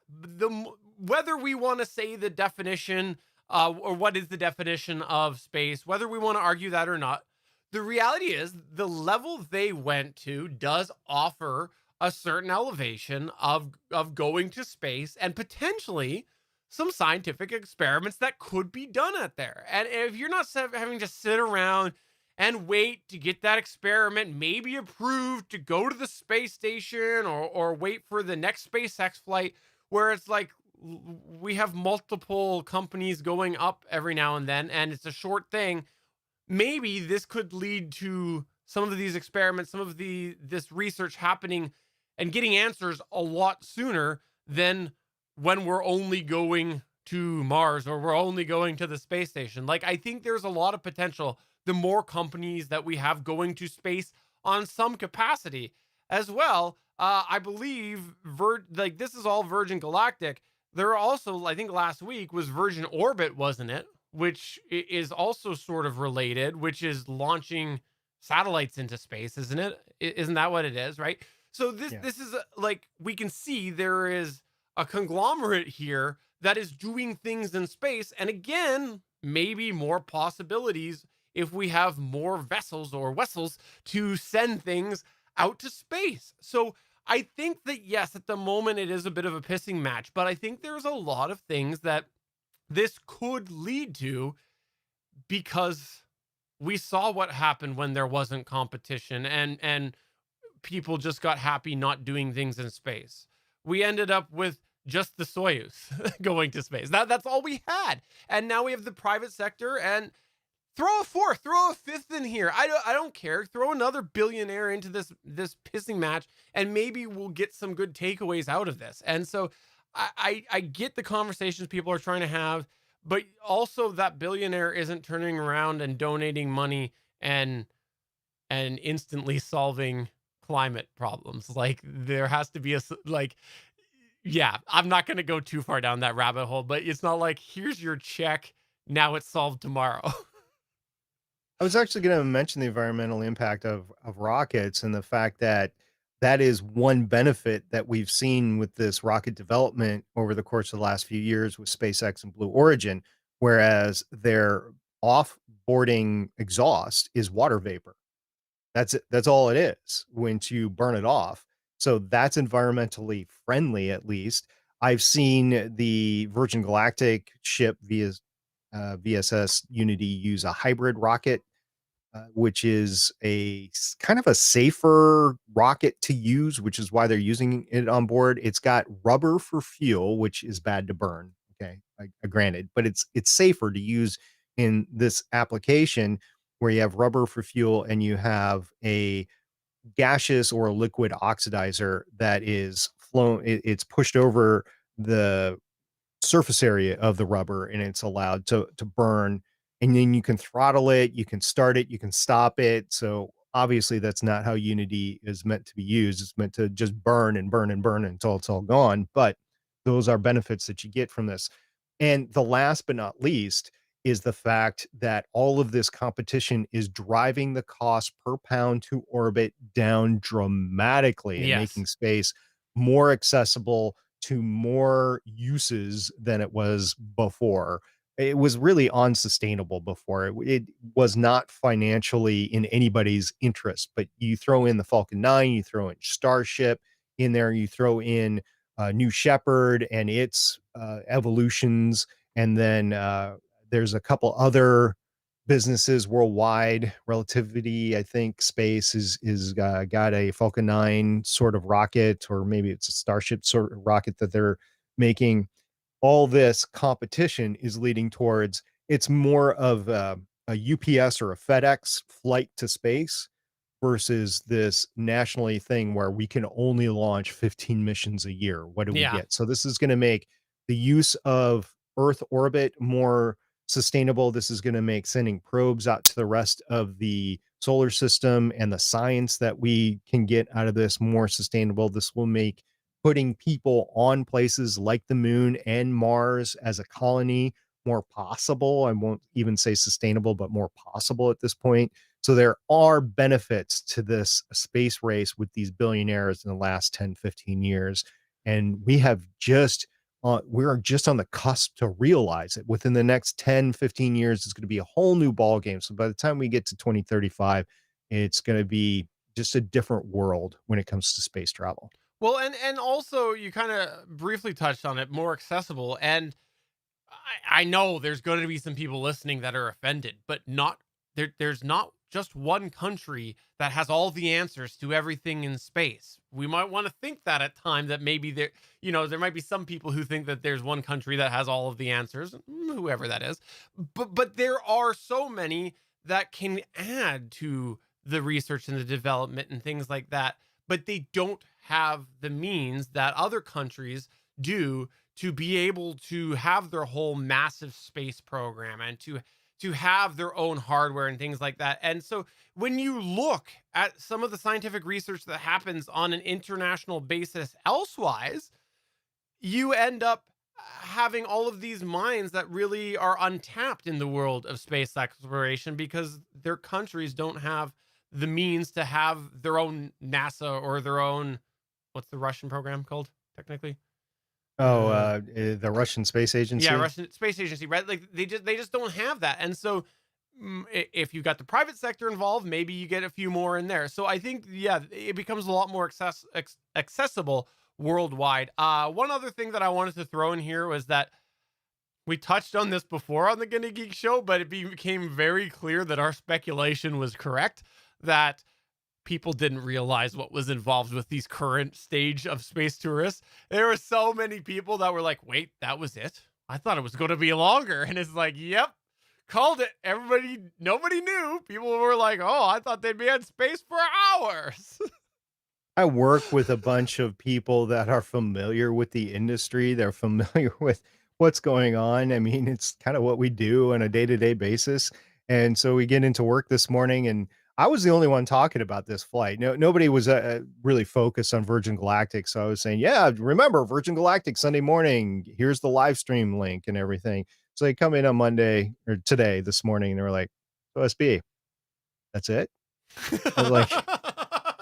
whether we want to say the definition or what is the definition of space, whether we want to argue that or not, the reality is the level they went to does offer a certain elevation of going to space and potentially some scientific experiments that could be done at there. And if you're not having to sit around and wait to get that experiment maybe approved to go to the space station, or wait for the next SpaceX flight, where it's like we have multiple companies going up every now and then and it's a short thing, maybe this could lead to some of these experiments, some of this research happening and getting answers a lot sooner than when we're only going to Mars or we're only going to the space station. Like, I think there's a lot of potential the more companies that we have going to space on some capacity as well. I believe this is all Virgin Galactic. There are also, I think last week was Virgin Orbit, wasn't it? Which is also sort of related, which is launching satellites into space, isn't it? Isn't that what it is, right? So this is like, we can see there is a conglomerate here that is doing things in space. And again, maybe more possibilities if we have more vessels to send things out to space. So I think that, yes, at the moment it is a bit of a pissing match, but I think there's a lot of things that this could lead to, because we saw what happened when there wasn't competition and people just got happy not doing things in space. We ended up with just the Soyuz going to space. That's all we had. And now we have the private sector, and throw a fifth in here. I don't care. Throw another billionaire into this pissing match, and maybe we'll get some good takeaways out of this. And so I get the conversations people are trying to have, but also that billionaire isn't turning around and donating money and instantly solving climate problems. Like, there has to be yeah, I'm not going to go too far down that rabbit hole, but it's not like, here's your check, now it's solved tomorrow. I was actually going to mention the environmental impact of rockets, and the fact that that is one benefit that we've seen with this rocket development over the course of the last few years with SpaceX and Blue Origin, whereas their off-boarding exhaust is water vapor. That's it. That's all it is once you burn it off. So that's environmentally friendly, at least. I've seen the Virgin Galactic ship via VSS Unity use a hybrid rocket, which is kind of a safer rocket to use, which is why they're using it on board. It's got rubber for fuel, which is bad to burn. Okay, granted, but it's safer to use in this application where you have rubber for fuel and you have a gaseous or a liquid oxidizer that is flown. It's pushed over the surface area of the rubber, and it's allowed to burn, and then you can throttle it, you can start it, you can stop it. So obviously that's not how Unity is meant to be used. It's meant to just burn and burn and burn until it's all gone. But those are benefits that you get from this. And the last but not least is the fact that all of this competition is driving the cost per pound to orbit down dramatically, and Yes. making space more accessible to more uses than it was before. It was really unsustainable before. It was not financially in anybody's interest. But you throw in the Falcon 9, you throw in Starship in there, you throw in New Shepard and its evolutions, and then there's a couple other businesses worldwide. Relativity, I think, Space is got a Falcon 9 sort of rocket, or maybe it's a Starship sort of rocket that they're making. All this competition is leading towards, it's more of a UPS or a FedEx flight to space versus this nationally thing where we can only launch 15 missions a year. What do we Yeah. get? So this is going to make the use of Earth orbit more sustainable. This is going to make sending probes out to the rest of the solar system and the science that we can get out of this more sustainable. This will make putting people on places like the moon and Mars as a colony more possible. I won't even say sustainable, but more possible at this point. So there are benefits to this space race with these billionaires in the last 10, 15 years. And we're just on the cusp to realize it. Within the next 10, 15 years, it's going to be a whole new ball game. So by the time we get to 2035, it's going to be just a different world when it comes to space travel. Well, and also you kind of briefly touched on it, more accessible. And I know there's going to be some people listening that are offended, but there's not just one country that has all the answers to everything in space. We might want to think that at times, that maybe there might be some people who think that there's one country that has all of the answers, whoever that is. But there are so many that can add to the research and the development and things like that, but they don't have the means that other countries do to be able to have their whole massive space program and to have their own hardware and things like that. And so when you look at some of the scientific research that happens on an international basis elsewise, you end up having all of these minds that really are untapped in the world of space exploration because their countries don't have the means to have their own NASA or their own, what's the Russian program called technically? The Russian Space Agency. Yeah, Russian Space Agency, right? Like they just don't have that. And so if you got the private sector involved, maybe you get a few more in there. So I think, yeah, it becomes a lot more accessible worldwide. One other thing that I wanted to throw in here was that we touched on this before on the Gonna Geek show, but it became very clear that our speculation was correct, that people didn't realize what was involved with these current stage of space tourists. There were so many people that were like, wait, that was it? I thought it was going to be longer. And it's like, yep, called it. Nobody knew. People were like, oh, I thought they'd be in space for hours. I work with a bunch of people that are familiar with the industry. They're familiar with what's going on. I mean, it's kind of what we do on a day-to-day basis. And so we get into work this morning, and I was the only one talking about this flight. Nobody was really focused on Virgin Galactic. So I was saying, yeah, remember Virgin Galactic Sunday morning, here's the live stream link and everything. So they come in on Monday or today, this morning, and they were like, OSB, that's it? I was like,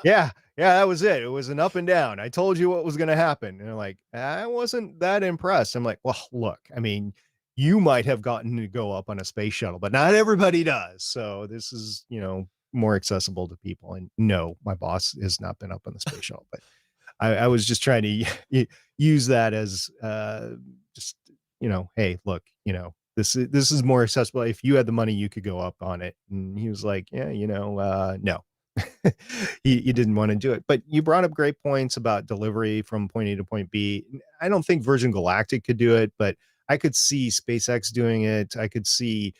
yeah, that was it. It was an up and down. I told you what was going to happen. And they're like, I wasn't that impressed. I'm like, well, look, I mean, you might have gotten to go up on a space shuttle, but not everybody does. So this is, more accessible to people. And no, my boss has not been up on the space shuttle, but I was just trying to use that as just, hey, look, this is more accessible. If you had the money, you could go up on it. And he was like, yeah, no. You didn't want to do it. But you brought up great points about delivery from point A to point B. I don't think Virgin Galactic could do it, but I could see SpaceX doing it. I could see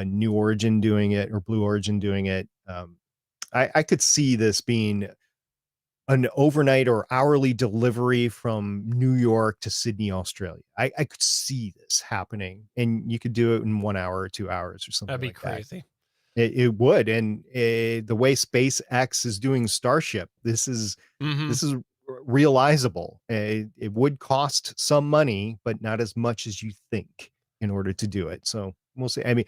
New Origin doing it, or Blue Origin doing it. I could see this being an overnight or hourly delivery from New York to Sydney, Australia. I could see this happening, and you could do it in 1 hour or 2 hours or something. That'd be like crazy. That. It would. And the way SpaceX is doing Starship, this is realizable. It would cost some money, but not as much as you think in order to do it. So we'll see. I mean,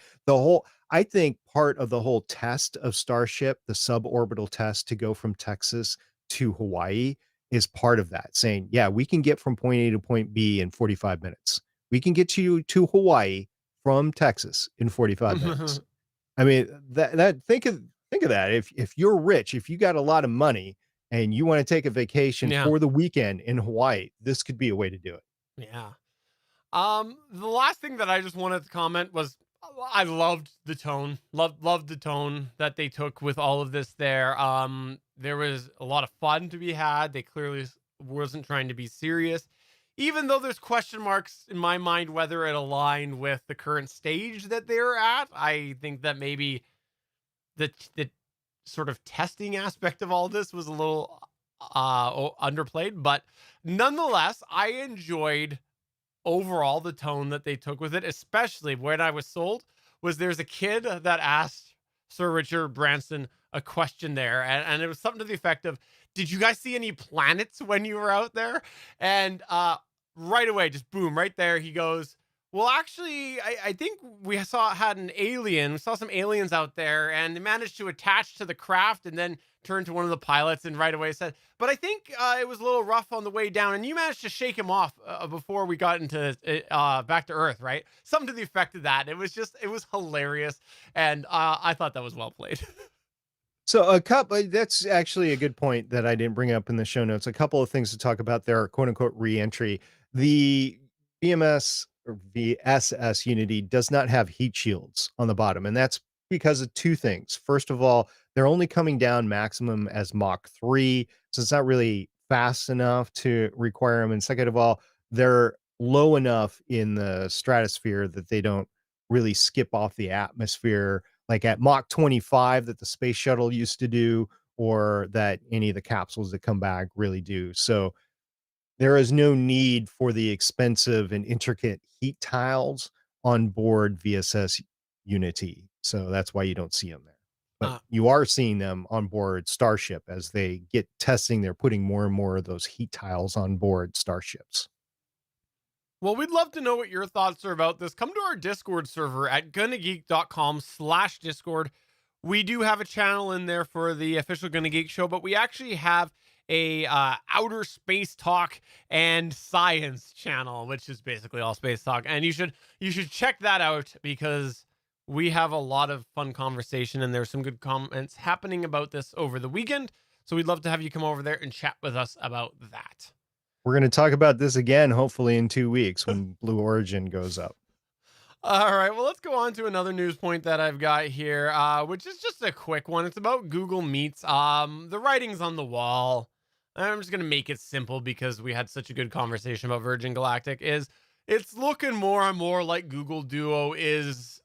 I think part of the whole test of Starship, the suborbital test to go from Texas to Hawaii, is part of that, saying, yeah, we can get from point A to point B in 45 minutes. We can get you to Hawaii from Texas in 45 minutes. I mean, think of that. If you're rich, if you got a lot of money and you want to take a vacation for the weekend in Hawaii, this could be a way to do it. Yeah. The last thing that I just wanted to comment was I loved the tone. Loved the tone that they took with all of this there. There was a lot of fun to be had. They clearly wasn't trying to be serious, even though there's question marks in my mind whether it aligned with the current stage that they're at. I think that maybe the sort of testing aspect of all this was a little underplayed, but nonetheless, I enjoyed overall the tone that they took with it. Especially when I was sold was there's a kid that asked Sir Richard Branson a question there, and it was something to the effect of, did you guys see any planets when you were out there? And right away, just boom, right there, he goes, Well, actually, I think we had an alien. We saw some aliens out there, and they managed to attach to the craft, and then turned to one of the pilots, and right away said. But I think it was a little rough on the way down, and you managed to shake him off before we got into back to Earth, right? Something to the effect of that. It was hilarious, and I thought that was well played. So a couple that's actually a good point that I didn't bring up in the show notes. A couple of things to talk about there, quote unquote reentry. The BMS or VSS Unity does not have heat shields on the bottom, and that's because of two things. First of all, they're only coming down maximum as Mach 3, so it's not really fast enough to require them. And second of all, they're low enough in the stratosphere that they don't really skip off the atmosphere like at Mach 25 that the space shuttle used to do, or that any of the capsules that come back really do. So there is no need for the expensive and intricate heat tiles on board VSS Unity. So that's why you don't see them there. But Uh, you are seeing them on board Starship as they get testing. They're putting more and more of those heat tiles on board starships. Well, we'd love to know what your thoughts are about this. Come to our Discord server at gonnageek.com/Discord. We do have a channel in there for the official Gonna Geek show, but we actually have a outer space talk and science channel, which is basically all space talk. And you should check that out because we have a lot of fun conversation and there's some good comments happening about this over the weekend. So we'd love to have you come over there and chat with us about that. We're going to talk about this again, hopefully in 2 weeks when Blue Origin goes up. All right, well, let's go on to another news point that I've got here, which is just a quick one. It's about Google Meets. The writing's on the wall. I'm just gonna make it simple because we had such a good conversation about Virgin Galactic. It's looking more and more like Google Duo is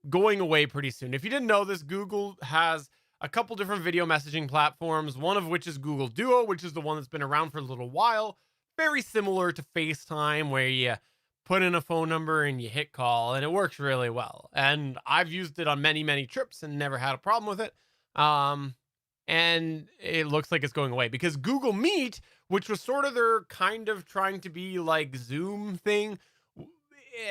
going away pretty soon. If you didn't know this, Google has a couple different video messaging platforms. One of which is Google Duo, which is the one that's been around for a little while. Very similar to FaceTime, where you put in a phone number and you hit call, and it works really well. And I've used it on many trips and never had a problem with it. And it looks like it's going away because Google Meet, which was sort of their kind of trying to be like Zoom thing,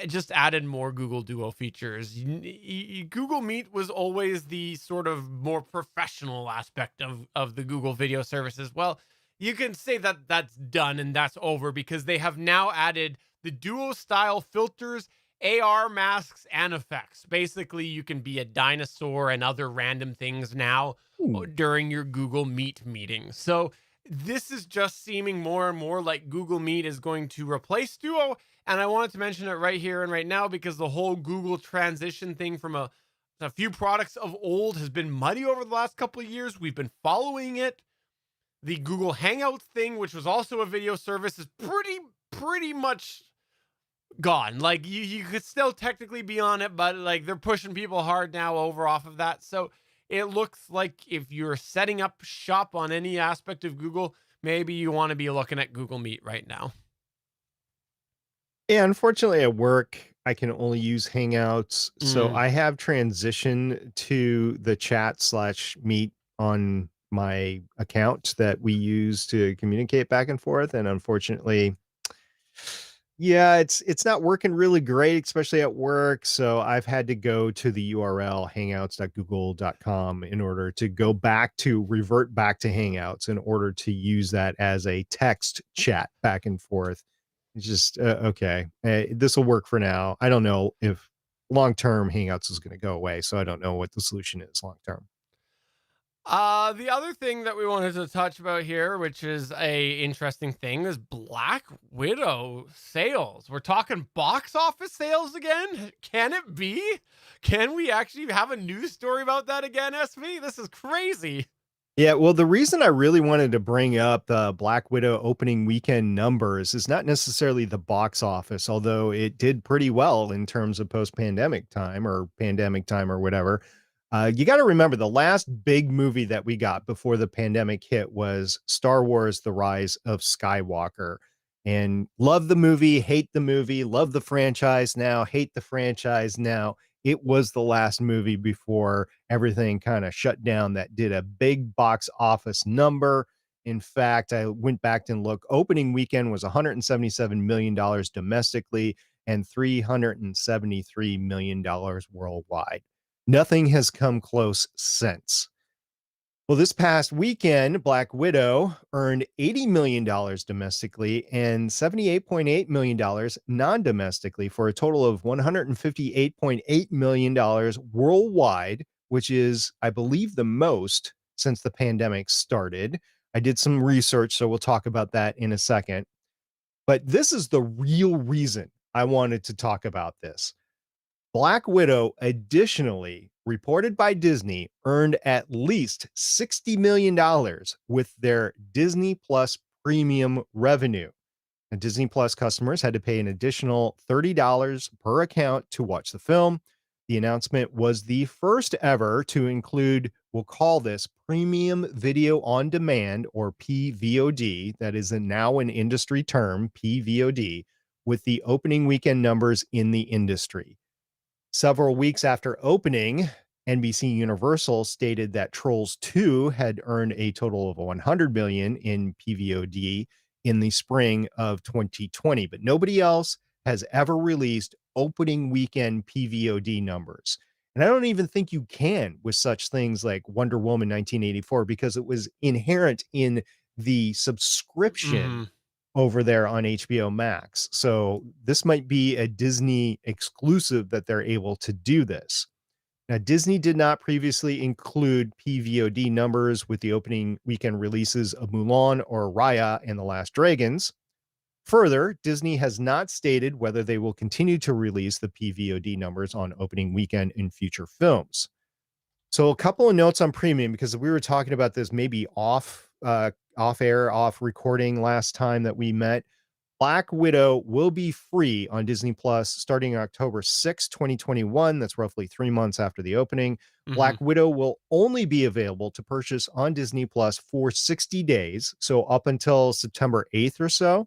it just added more Google Duo features. Google Meet was always the sort of more professional aspect of the Google video services. Well, you can say that that's done and that's over because they have now added the Duo style filters, AR masks, and effects. Basically, you can be a dinosaur and other random things now during your Google Meet meetings. So this is just seeming more and more like Google Meet is going to replace Duo. And I wanted to mention it right here and right now because the whole Google transition thing from a few products of old has been muddy over the last couple of years. We've been following it. The Google Hangouts thing, which was also a video service, is pretty much gone. Like you could still technically be on it, but like they're pushing people hard now over off of that. So it looks like if you're setting up shop on any aspect of Google, maybe you want to be looking at Google Meet right now. Yeah, unfortunately at work, I can only use Hangouts. So I have transitioned to the chat/meet on my account that we use to communicate back and forth. And unfortunately, yeah, it's not working really great, especially at work. So I've had to go to the URL hangouts.google.com in order to revert back to Hangouts in order to use that as a text chat back and forth. It's just okay. This will work for now. I don't know if long term Hangouts is going to go away, so I don't know what the solution is long term. The other thing that we wanted to touch about here, which is a interesting thing, is Black Widow sales. We're talking box office sales again. Can it be? Can we actually have a news story about that again, SV? This is crazy. Yeah, well, the reason I really wanted to bring up the Black Widow opening weekend numbers is not necessarily the box office, although it did pretty well in terms of post-pandemic time or pandemic time or whatever. You got to remember the last big movie that we got before the pandemic hit was Star Wars: The Rise of Skywalker. And love the movie, hate the movie, love the franchise now, hate the franchise now. It was the last movie before everything kind of shut down that did a big box office number. In fact, I went back and looked. Opening weekend was $177 million domestically. and $373 million worldwide. Nothing has come close since. Well, this past weekend, Black Widow earned $80 million domestically and $78.8 million non-domestically for a total of $158.8 million worldwide, which is, I believe, the most since the pandemic started. I did some research, so we'll talk about that in a second. But this is the real reason I wanted to talk about this. Black Widow, additionally, reported by Disney, earned at least $60 million with their Disney Plus premium revenue. And Disney Plus customers had to pay an additional $30 per account to watch the film. The announcement was the first ever to include, we'll call this premium video on demand, or PVOD. That is now an industry term, PVOD, with the opening weekend numbers in the industry. Several weeks after opening, NBC Universal stated that Trolls 2 had earned a total of $100 million in PVOD in the spring of 2020, but nobody else has ever released opening weekend PVOD numbers. And I don't even think you can with such things like Wonder Woman 1984, because it was inherent in the subscription over there on HBO Max. So this might be a Disney exclusive that they're able to do this. Now, Disney did not previously include PVOD numbers with the opening weekend releases of Mulan or Raya and the Last Dragons. Further, Disney has not stated whether they will continue to release the PVOD numbers on opening weekend in future films. So a couple of notes on premium, because we were talking about this maybe off air, off recording last time that we met. Black Widow will be free on Disney Plus starting October 6, 2021. That's roughly 3 months after the opening. Black Widow will only be available to purchase on Disney Plus for 60 days. So up until September 8th or so.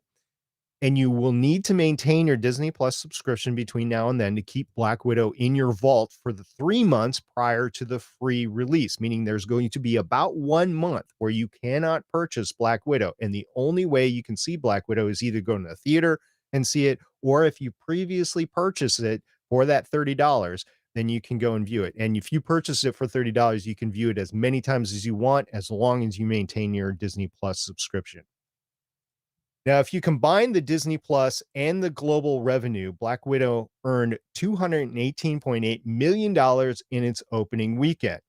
And you will need to maintain your Disney Plus subscription between now and then to keep Black Widow in your vault for the 3 months prior to the free release, meaning there's going to be about 1 month where you cannot purchase Black Widow. And the only way you can see Black Widow is either go to the theater and see it, or if you previously purchased it for that $30, then you can go and view it. And if you purchase it for $30, you can view it as many times as you want, as long as you maintain your Disney Plus subscription. Now, if you combine the Disney Plus and the global revenue, Black Widow earned $218.8 million in its opening weekend.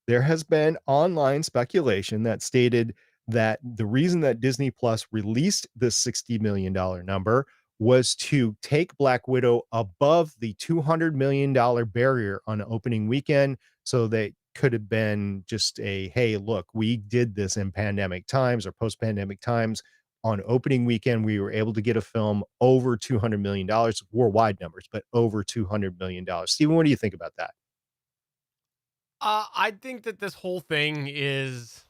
There has been online speculation that stated that the reason that Disney Plus released the $60 million number was to take Black Widow above the $200 million barrier on opening weekend. So they could have been just a, hey, look, we did this in pandemic times or post-pandemic times. On opening weekend, we were able to get a film over $200 million, worldwide numbers, but over $200 million. Steven, what do you think about that? I think that this whole thing is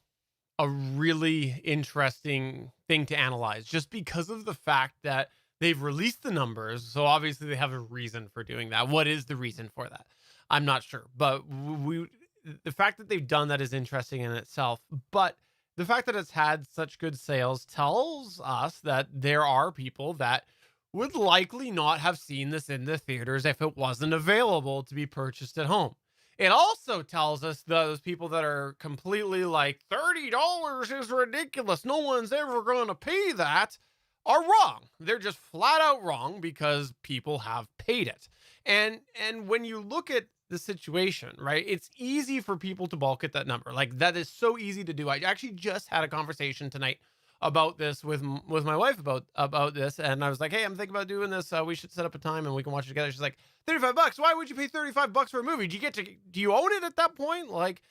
a really interesting thing to analyze, just because of the fact that they've released the numbers. So obviously they have a reason for doing that. What is the reason for that? I'm not sure, but the fact that they've done that is interesting in itself. But the fact that it's had such good sales tells us that there are people that would likely not have seen this in the theaters if it wasn't available to be purchased at home. It also tells us those people that are completely like, $30 is ridiculous, no one's ever going to pay that, are wrong. They're just flat out wrong, because people have paid it. And when you look at the situation, right, it's easy for people to balk at that number. Like, that is so easy to do. I actually just had a conversation tonight about this with my wife about this, and I was like, hey, I'm thinking about doing this, we should set up a time and we can watch it together. She's like, $35? Why would you pay $35 for a movie? Do you own it at that point? Like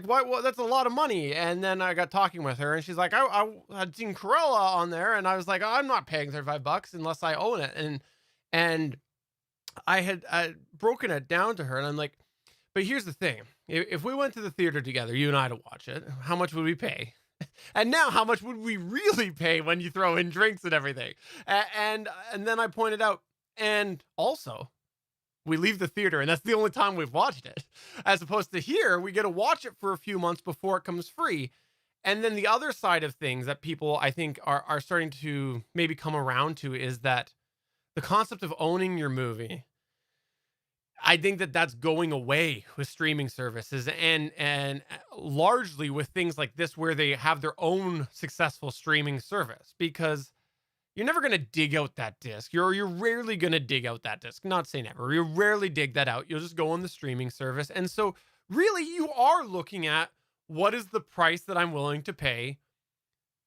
why? Well, that's a lot of money. And then I got talking with her, and she's like, I had seen Cruella on there, and I was like, I'm not paying $35 unless I own it. And I had broken it down to her, and I'm like, but here's the thing. If we went to the theater together, you and I, to watch it, how much would we pay? And now, how much would we really pay when you throw in drinks and everything? And then I pointed out, and also, we leave the theater, and that's the only time we've watched it. As opposed to here, we get to watch it for a few months before it comes free. And then the other side of things that people, I think, are starting to maybe come around to is that the concept of owning your movie, I think that that's going away with streaming services and largely with things like this where they have their own successful streaming service, because you're never going to dig out that disc. You're rarely going to dig out that disc. Not say never. You rarely dig that out. You'll just go on the streaming service. And so really you are looking at what is the price that I'm willing to pay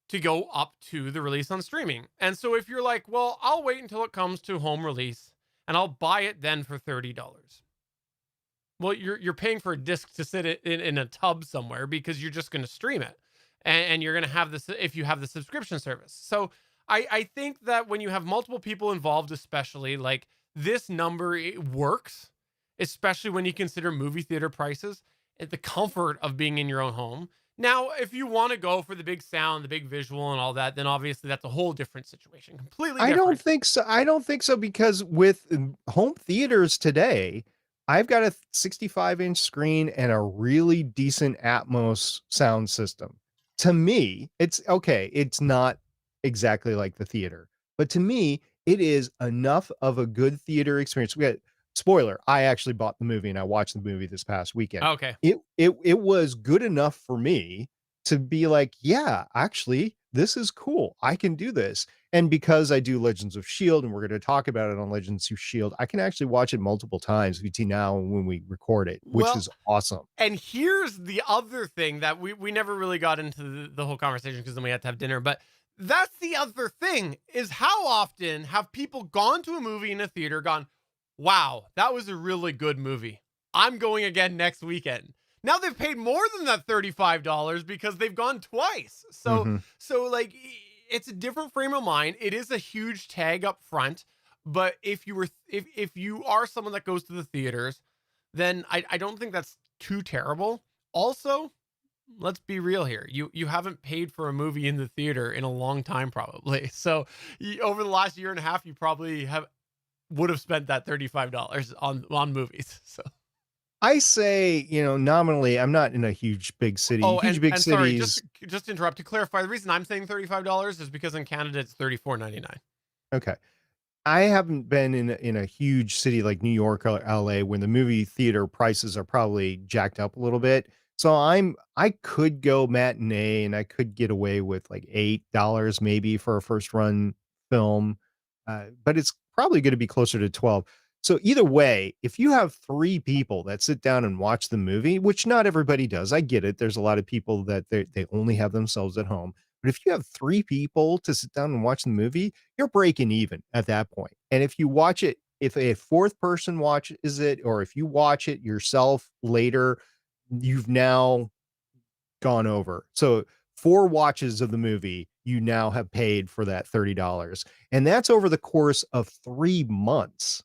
to go up to the release on streaming. And so if you're like, well, I'll wait until it comes to home release and I'll buy it then for $30. Well, you're paying for a disc to sit in a tub somewhere because you're just going to stream it. And you're going to have this if you have the subscription service. So I think that when you have multiple people involved, especially, like, this number, it works, especially when you consider movie theater prices, the comfort of being in your own home. Now, if you want to go for the big sound, the big visual and all that, then obviously that's a whole different situation. Completely I different. don't think so. I don't think so, because with home theaters today, I've got a 65-inch screen and a really decent Atmos sound system. To me, it's okay. It's not exactly like the theater, but to me, it is enough of a good theater experience. We got spoiler. I actually bought the movie and I watched the movie this past weekend. Okay. It was good enough for me to be like, yeah, actually, this is cool. I can do this. And because I do Legends of S.H.I.E.L.D., and we're going to talk about it on Legends of S.H.I.E.L.D., I can actually watch it multiple times between now and when we record it, which Well, is awesome. And here's the other thing that we never really got into the whole conversation because then we had to have dinner. But that's the other thing, is how often have people gone to a movie in a theater, gone, wow, that was a really good movie. I'm going again next weekend. Now they've paid more than that $35 because they've gone twice. So, Mhm. so like, it's a different frame of mind. It is a huge tag up front. But if you are someone that goes to the theaters, then I don't think that's too terrible. Also, let's be real here. You haven't paid for a movie in the theater in a long time, probably. So over the last year and a half, you probably would have spent that $35 on movies. So. I say, nominally, I'm not in a huge big city. Oh, Big and sorry, cities. just to interrupt, to clarify, the reason I'm saying $35 is because in Canada it's $34.99. Okay. I haven't been in a huge city like New York or LA when the movie theater prices are probably jacked up a little bit. So I could go matinee and I could get away with like $8 maybe for a first run film. But it's probably going to be closer to 12. So either way, if you have 3 people that sit down and watch the movie, which not everybody does, I get it. There's a lot of people that they only have themselves at home. But if you have 3 people to sit down and watch the movie, you're breaking even at that point. And if you watch it, if a 4th person watches it, or if you watch it yourself later, you've now gone over. So 4 watches of the movie, you now have paid for that $30. And that's over the course of 3 months.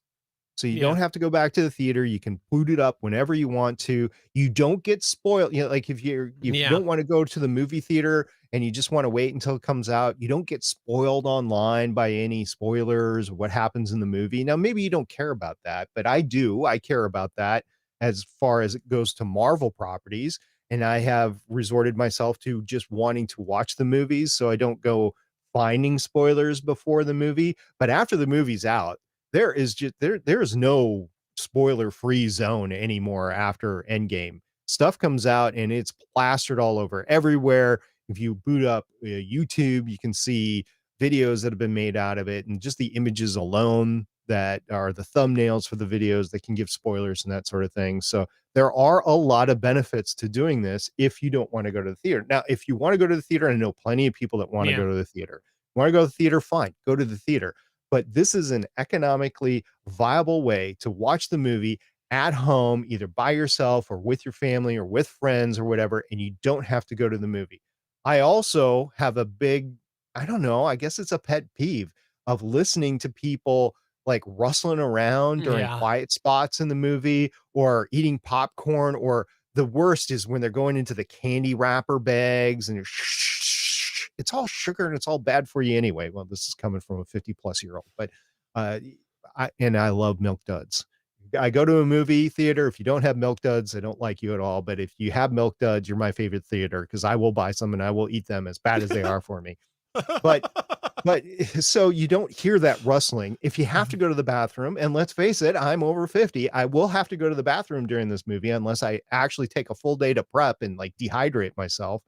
So you don't have to go back to the theater. You can boot it up whenever you want to. You don't get spoiled. Like if you don't want to go to the movie theater and you just want to wait until it comes out, you don't get spoiled online by any spoilers or what happens in the movie. Now, maybe you don't care about that, but I do. I care about that as far as it goes to Marvel properties. And I have resorted myself to just wanting to watch the movies so I don't go finding spoilers before the movie. But after the movie's out, there is no spoiler free zone anymore after Endgame. Stuff comes out and it's plastered all over everywhere. If you boot up YouTube, you can see videos that have been made out of it, and just the images alone that are the thumbnails for the videos that can give spoilers and that sort of thing. So there are a lot of benefits to doing this if you don't want to go to the theater. Now, if you want to go to the theater, I know plenty of people that want to go to the theater. Want to go to the theater? Fine, go to the theater. But this is an economically viable way to watch the movie at home, either by yourself or with your family or with friends or whatever, and you don't have to go to the movie. I also have a big, I don't know, I guess it's a pet peeve of listening to people like rustling around during quiet spots in the movie, or eating popcorn, or the worst is when they're going into the candy wrapper bags and it's all sugar and it's all bad for you anyway. Well, this is coming from a 50-plus-year-old, but I love Milk Duds. I go to a movie theater. If you don't have Milk Duds, I don't like you at all. But if you have Milk Duds, you're my favorite theater, because I will buy some and I will eat them, as bad as they are for me. But But so you don't hear that rustling. If you have to go to the bathroom, and let's face it, I'm over 50, I will have to go to the bathroom during this movie unless I actually take a full day to prep and like dehydrate myself.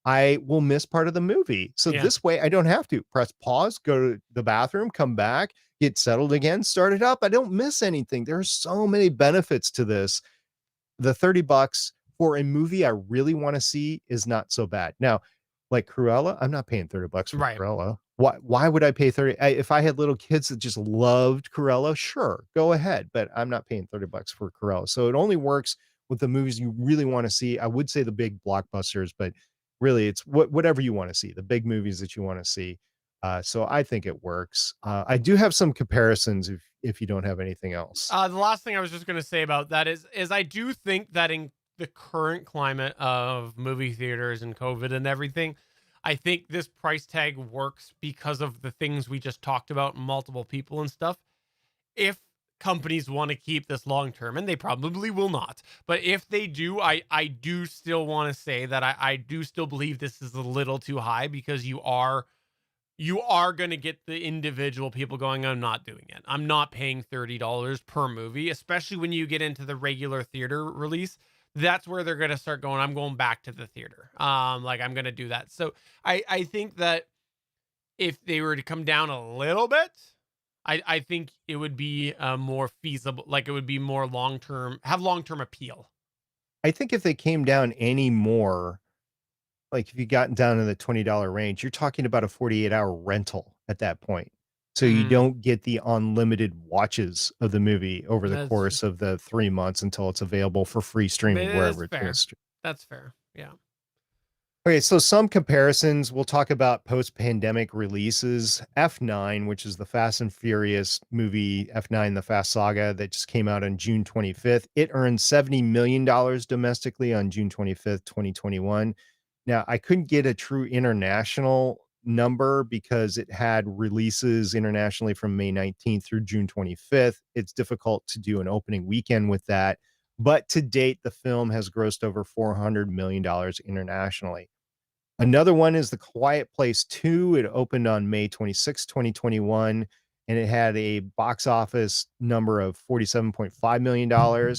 I will miss part of the movie. So Yeah. this way I don't have to press pause, go to the bathroom, come back, get settled again, start it up. I don't miss anything. There are so many benefits to this. The $30 for a movie I really want to see is not so bad. Now, like Cruella, I'm not paying $30 for Right. Cruella. Why would I pay 30? If I had little kids that just loved Cruella, sure, go ahead, but I'm not paying $30 for Cruella. So it only works with the movies you really want to see. I would say the big blockbusters, but really it's whatever you want to see, the big movies that you want to see. So I think it works. I do have some comparisons if you don't have anything else. The last thing I was just going to say about that is I do think that in the current climate of movie theaters and COVID and everything, I think this price tag works because of the things we just talked about, multiple people and stuff. If companies want to keep this long term, and they probably will not, but if they do, I do still want to say that I do still believe this is a little too high, because you are going to get the individual people going, I'm not doing it. I'm not paying $30 per movie, especially when you get into the regular theater release. That's where they're going to start going, I'm going back to the theater. Like I'm going to do that. So I think that if they were to come down a little bit, I think it would be more feasible. Like it would be more have long-term appeal. I think if they came down any more, like if you got down in the $20 range, you're talking about a 48-hour rental at that point. So you Mm. don't get the unlimited watches of the movie over the That's- course of the 3 months until it's available for free streaming That's wherever it's fair. gonna stream. That's fair. Yeah. Okay, so some comparisons. We'll talk about post-pandemic releases. F9, which is the Fast and Furious movie, F9, The Fast Saga, that just came out on June 25th. It earned $70 million domestically on June 25th, 2021. Now, I couldn't get a true international number because it had releases internationally from May 19th through June 25th. It's difficult to do an opening weekend with that. But to date, the film has grossed over $400 million internationally. Another one is The Quiet Place 2. It opened on May 26, 2021, and it had a box office number of $47.5 million.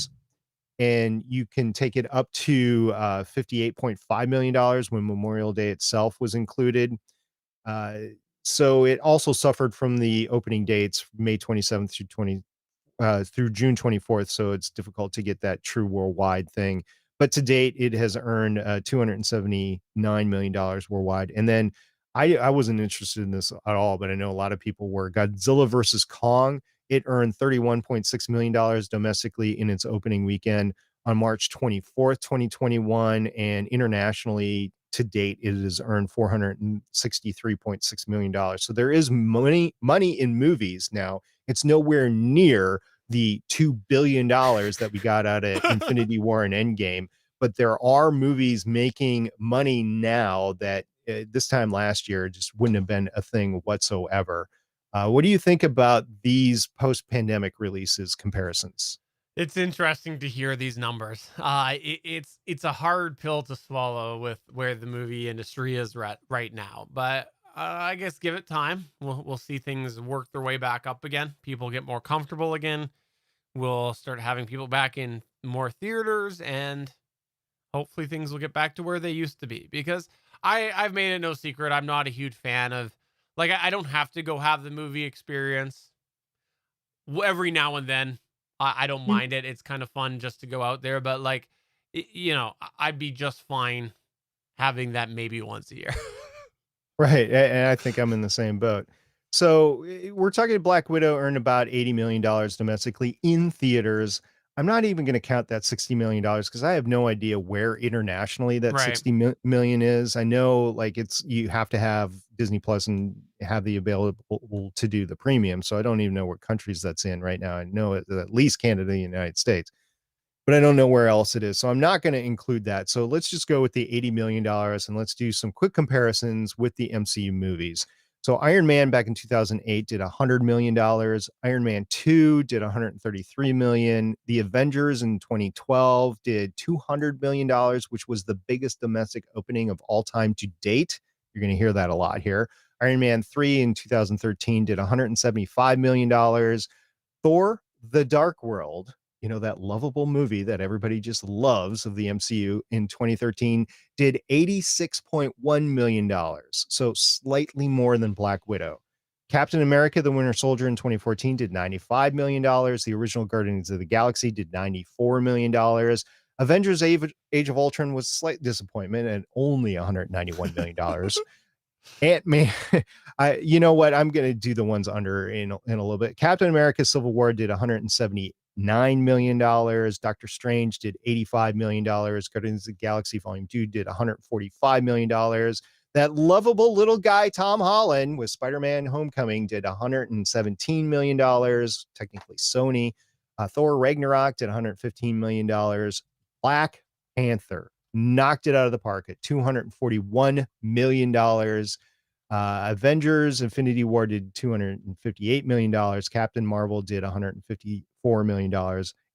And you can take it up to $58.5 million when Memorial Day itself was included. So it also suffered from the opening dates, May 27th through June 24th. So it's difficult to get that true worldwide thing. But to date, it has earned $279 million worldwide. And then I wasn't interested in this at all, but I know a lot of people were. Godzilla versus Kong, it earned $31.6 million domestically in its opening weekend on March 24th, 2021. And internationally, to date, it has earned $463.6 million. So there is money in movies now. It's nowhere near the $2 billion that we got out of Infinity War and Endgame, but there are movies making money now that this time last year just wouldn't have been a thing whatsoever. What do you think about these post-pandemic releases comparisons? It's interesting to hear these numbers. It's a hard pill to swallow with where the movie industry is right now, but I guess give it time. We'll see things work their way back up again. People get more comfortable again. We'll start having people back in more theaters, and hopefully things will get back to where they used to be. Because I've made it no secret, I'm not a huge fan of, like, I don't have to go have the movie experience every now and then. I don't mind it. It's kind of fun just to go out there, but like, I'd be just fine having that maybe once a year. Right. And I think I'm in the same boat. So we're talking Black Widow earned about $80 million domestically in theaters. I'm not even going to count that $60 million because I have no idea where internationally that Right. 60 million is. I know like you have to have Disney Plus and have the available to do the premium. So I don't even know what countries that's in right now. I know at least Canada, the United States, but I don't know where else it is. So I'm not going to include that. So let's just go with the $80 million and let's do some quick comparisons with the MCU movies. So Iron Man back in 2008 did $100 million. Iron Man 2 did $133 million. The Avengers in 2012 did $200 million, which was the biggest domestic opening of all time to date. You're going to hear that a lot here. Iron Man 3 in 2013 did $175 million. Thor, The Dark World, that lovable movie that everybody just loves of the MCU in 2013 did $86.1 million. So slightly more than Black Widow. Captain America, The Winter Soldier in 2014 did $95 million. The original Guardians of the Galaxy did $94 million. Avengers Age of Ultron was a slight disappointment at only $191 million. Ant-Man, you know what? I'm going to do the ones under in a little bit. Captain America Civil War did $179 million. Doctor Strange did $85 million. Guardians of the Galaxy Volume 2 did $145 million. That lovable little guy, Tom Holland, with Spider-Man Homecoming did $117 million. Technically Sony. Thor Ragnarok did $115 million. Black Panther knocked it out of the park at $241 million. Avengers Infinity War did $258 million. Captain Marvel did $154 million.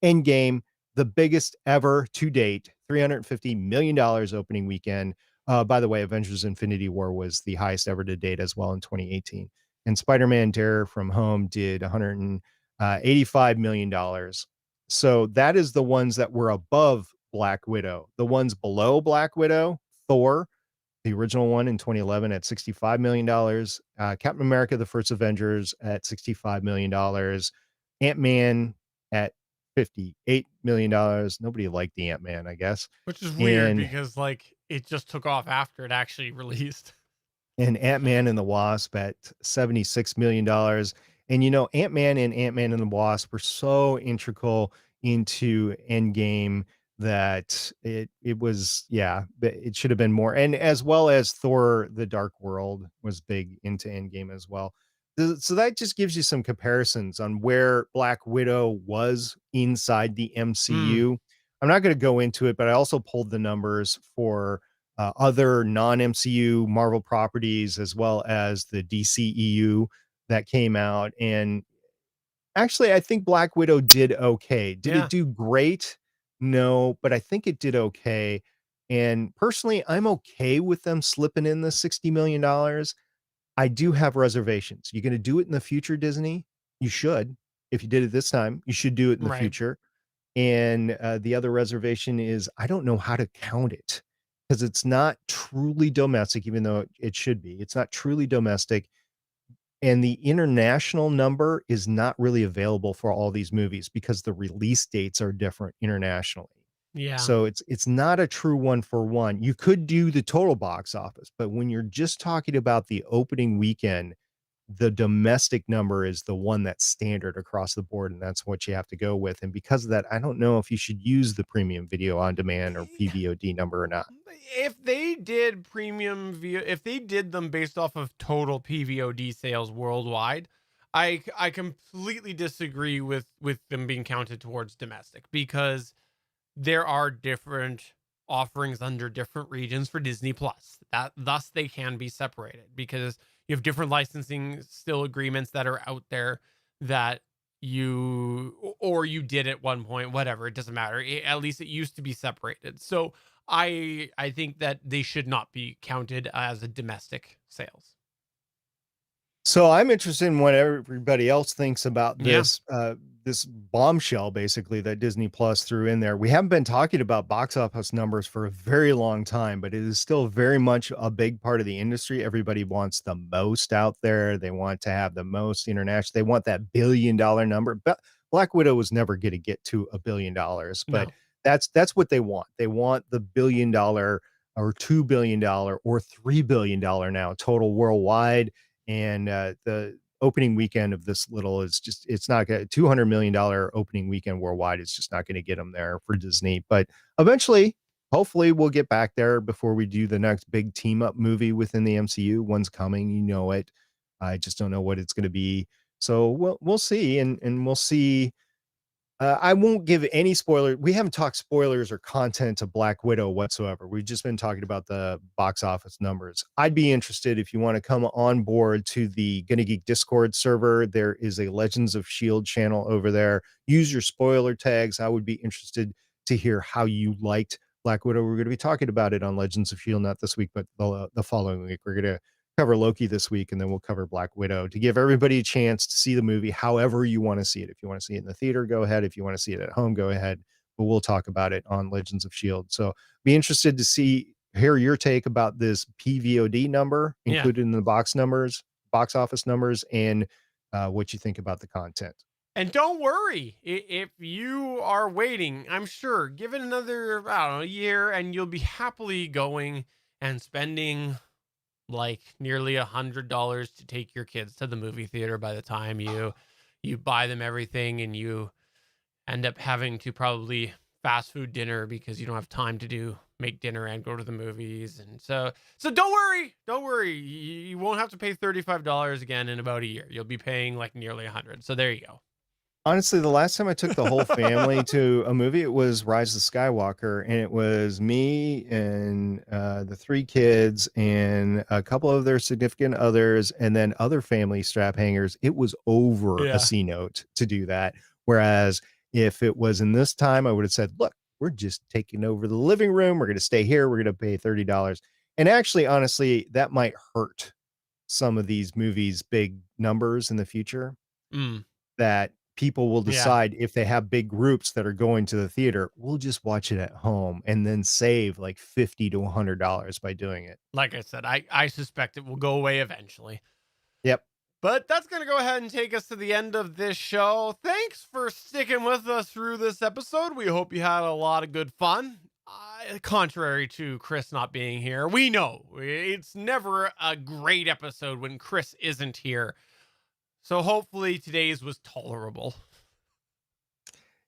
Endgame, the biggest ever to date, $350 million opening weekend. By the way, Avengers Infinity War was the highest ever to date as well in 2018. And Spider-Man Dare from Home did $185 million. So that is the ones that were above Black Widow. The ones below Black Widow, Thor, the original one in 2011 at $65 million. Captain America, The First Avengers at $65 million. Ant-Man at $58 million. Nobody liked the Ant-Man, I guess. Which is weird And- because it just took off after it actually released. And Ant-Man and the Wasp at $76 million. And Ant-Man and the Wasp were so integral into Endgame that it was, it should have been more. And as well as Thor, The Dark World was big into Endgame as well. So that just gives you some comparisons on where Black Widow was inside the MCU. I'm not going to go into it, but I also pulled the numbers for other non-MCU Marvel properties as well as the DCEU that came out. And actually, I think Black Widow did okay. Did it do great? No, but I think it did okay. And personally, I'm okay with them slipping in the $60 million. I do have reservations. You're going to do it in the future, Disney? You should. If you did it this time, you should do it in the Right. future. And the other reservation is I don't know how to count it because it's not truly domestic, even though it should be. It's not truly domestic. And the international number is not really available for all these movies because the release dates are different internationally. Yeah. So it's not a true one for one. You could do the total box office, but when you're just talking about the opening weekend, the domestic number is the one that's standard across the board, and that's what you have to go with. And because of that, I don't know if you should use the premium video on demand or PVOD number or not. If they did if they did them based off of total PVOD sales worldwide, I completely disagree with them being counted towards domestic because there are different offerings under different regions for Disney Plus. Thus they can be separated because you have different licensing still agreements that are out there that you did at one point, whatever, it doesn't matter. At least it used to be separated. So I think that they should not be counted as a domestic sales. So I'm interested in what everybody else thinks about this this bombshell, basically, that Disney Plus threw in there. We haven't been talking about box office numbers for a very long time, but it is still very much a big part of the industry. Everybody wants the most out there. They want to have the most international. They want that $1 billion number. But Black Widow was never going to get to $1 billion, but No. that's what they want. They want the $1 billion or $2 billion or $3 billion now total worldwide. And the opening weekend of this little is just, it's not going to $200 million opening weekend worldwide. It's just not going to get them there for Disney, but eventually, hopefully we'll get back there before we do the next big team up movie within the MCU. One's coming, it. I just don't know what it's going to be. So we'll see. And we'll see. I won't give any spoiler. We haven't talked spoilers or content to Black Widow whatsoever. We've just been talking about the box office numbers. I'd be interested if you want to come on board to the Gonna Geek Discord server. There is a Legends of S.H.I.E.L.D. channel over there. Use your spoiler tags. I would be interested to hear how you liked Black Widow. We're going to be talking about it on Legends of S.H.I.E.L.D. not this week, but the following week. We're going to cover Loki this week, and then we'll cover Black Widow to give everybody a chance to see the movie however you want to see it. If you want to see it in the theater, go ahead. If you want to see it at home, go ahead. But we'll talk about it on Legends of Shield. So be interested to hear your take about this PVOD number Yeah. included in the box office numbers, and what you think about the content. And don't worry, if you are waiting, I'm sure, give it another, I don't know, year, and you'll be happily going and spending like nearly $100 to take your kids to the movie theater by the time you buy them everything, and you end up having to probably fast food dinner because you don't have time to make dinner and go to the movies. And so don't worry, you won't have to pay $35 again in about a year. You'll be paying like nearly 100. So there you go. Honestly, the last time I took the whole family to a movie, it was Rise of Skywalker, and it was me and the 3 kids and a couple of their significant others, and then other family strap hangers. It was over a C note to do that. Whereas if it was in this time, I would have said, look, we're just taking over the living room. We're going to stay here. We're going to pay $30. And actually, honestly, that might hurt some of these movies' big numbers in the future. That people will decide if they have big groups that are going to the theater, we'll just watch it at home and then save like $50 to $100 by doing it. Like I said, I suspect it will go away eventually. Yep. But that's going to go ahead and take us to the end of this show. Thanks for sticking with us through this episode. We hope you had a lot of good fun. Contrary to Chris not being here, we know it's never a great episode when Chris isn't here. So hopefully today's was tolerable.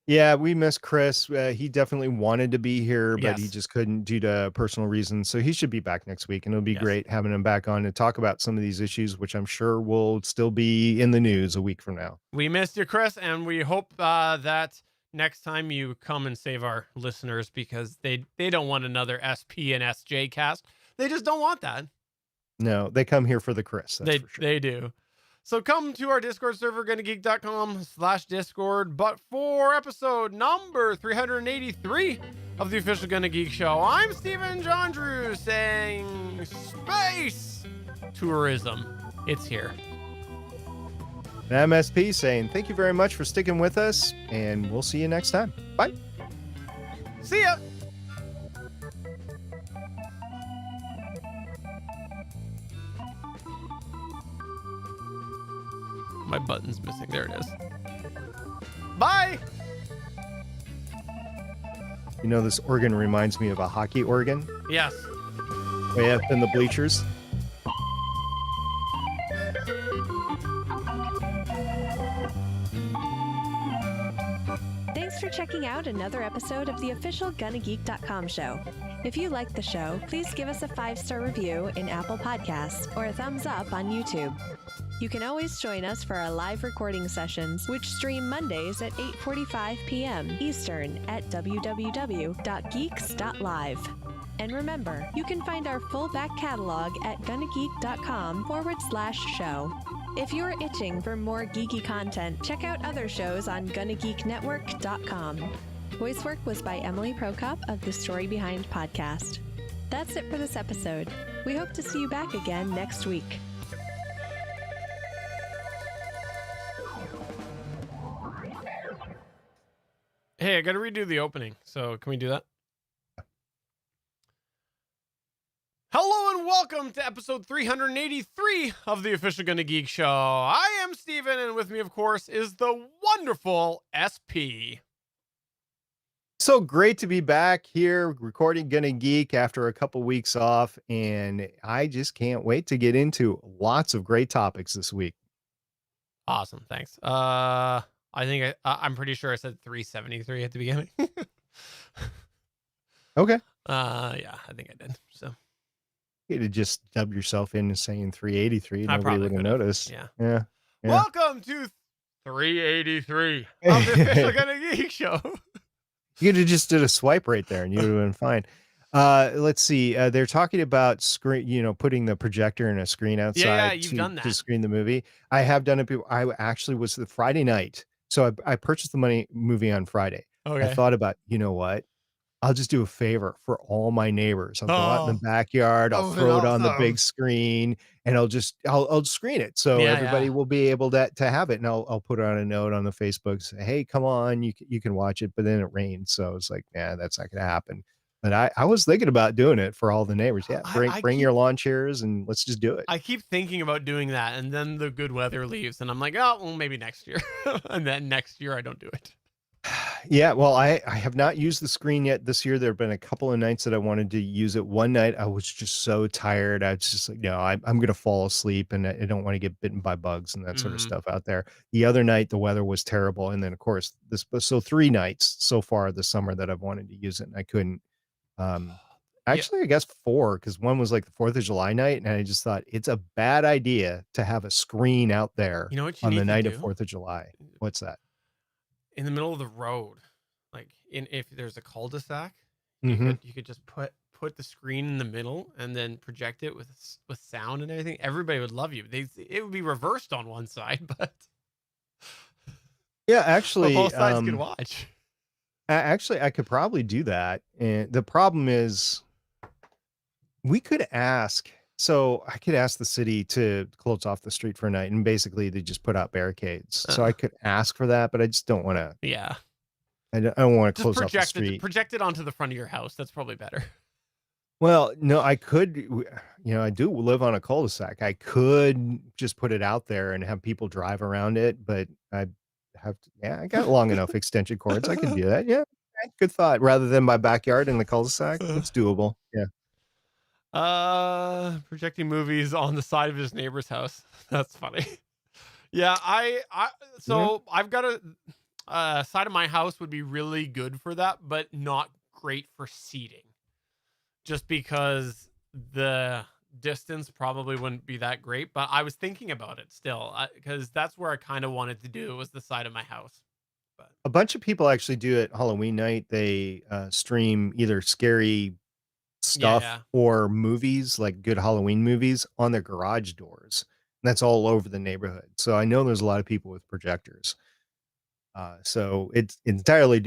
Yeah, we miss Chris. He definitely wanted to be here, but he Yes. just couldn't due to personal reasons. So he should be back next week, and it'll be Yes. great having him back on to talk about some of these issues, which I'm sure will still be in the news a week from now. We missed you, Chris, and we hope that next time you come and save our listeners, because they don't want another SP and SJ cast. They just don't want that. No, they come here for the Chris. That's for sure. They do. So come to our Discord server, gonnageek.com/Discord. But for episode number 383 of the official Gonna Geek Show, I'm Stephen John Drew saying space tourism. It's here. And MSP saying thank you very much for sticking with us, and we'll see you next time. Bye. See ya. My button's missing. There it is. Bye. You know, this organ reminds me of a hockey organ Yes. way up in the bleachers. Thanks for checking out another episode of the official GonnaGeek.com show. If you like the show, please give us a 5-star review in Apple Podcasts or a thumbs up on YouTube. You can always join us for our live recording sessions, which stream Mondays at 8:45 p.m. Eastern at www.geeks.live. And remember, you can find our full back catalog at gonnageek.com/show. If you're itching for more geeky content, check out other shows on GonnaGeekNetwork.com. Voice work was by Emily Prokop of the Story Behind podcast. That's it for this episode. We hope to see you back again next week. Hey, I got to redo the opening. So can we do that? Hello and welcome to episode 383 of the official Gonna Geek Show. I am Steven, and with me, of course, is the wonderful SP. So great to be back here recording Gonna Geek after a couple weeks off, and I just can't wait to get into lots of great topics this week. Awesome, thanks. I think I'm pretty sure I said 373 at the beginning. Okay. Yeah, I think I did. So You could have just dub yourself in saying 383. I Nobody probably would have could've. noticed. Yeah. Yeah. Yeah. Welcome to 383 of the official Gonna Geek Show. You could have just did a swipe right there and you would have been fine. Let's see. They're talking about putting the projector in a screen outside you've done to that. screen the movie. I have done it. I actually was the Friday night. So I purchased the movie on Friday. Okay. I thought about, you know what? I'll just do a favor for all my neighbors. I'll go out in the backyard, I'll Oh, throw it on the big awesome. screen, and I'll screen it so Yeah, everybody yeah. will be able to have it. And I'll put on a note on the Facebook, say, hey, come on, you can watch it. But then it rained, so it's like, yeah, that's not gonna happen. But I was thinking about doing it for all the neighbors. Yeah, I bring keep your lawn chairs and let's just do it. I keep thinking about doing that, and then the good weather leaves, and I'm like, oh, well, maybe next year. And then next year I don't do it. Yeah, well, I have not used the screen yet this year. There have been a couple of nights that I wanted to use it. One night I was just so tired. I was just like, no, I'm going to fall asleep and I don't want to get bitten by bugs and that sort of Mhm. stuff out there. The other night, the weather was terrible. And then, of course, so 3 nights so far this summer that I've wanted to use it and I couldn't. Um, Yeah. Actually, I guess 4, because one was like the 4th of July night. And I just thought it's a bad idea to have a screen out there You know what you on the need to night of do? 4th of July. What's that? In the middle of the road, like if there's a cul-de-sac, Hmm. you could just put the screen in the middle and then project it with sound and everything. Everybody would love you. It would be reversed on one side, Yeah, but actually, both sides could watch. Actually, I could probably do that. And the problem is we could ask. So I could ask the city to close off the street for a night and basically they just put out barricades. So I could ask for that, but I just don't want to. Yeah. I don't want to Just close off the street. project it onto the front of your house. That's probably better. Well, no, I could. I do live on a cul-de-sac. I could just put it out there and have people drive around it, but I have to. Yeah, I got long enough extension cords. I could do that. Yeah, okay, good thought. Rather than my backyard in the cul-de-sac, it's doable. Yeah. Projecting movies on the side of his neighbor's house. That's funny. Yeah, so I've got a side of my house would be really good for that, but not great for seating. Just because the distance probably wouldn't be that great, but I was thinking about it still because that's where I kind of wanted to do was the side of my house. But A bunch of people actually do it Halloween night. They stream either scary yeah, stuff yeah. or movies, like good Halloween movies, on their garage doors. And that's all over the neighborhood. So I know there's a lot of people with projectors. So it's entirely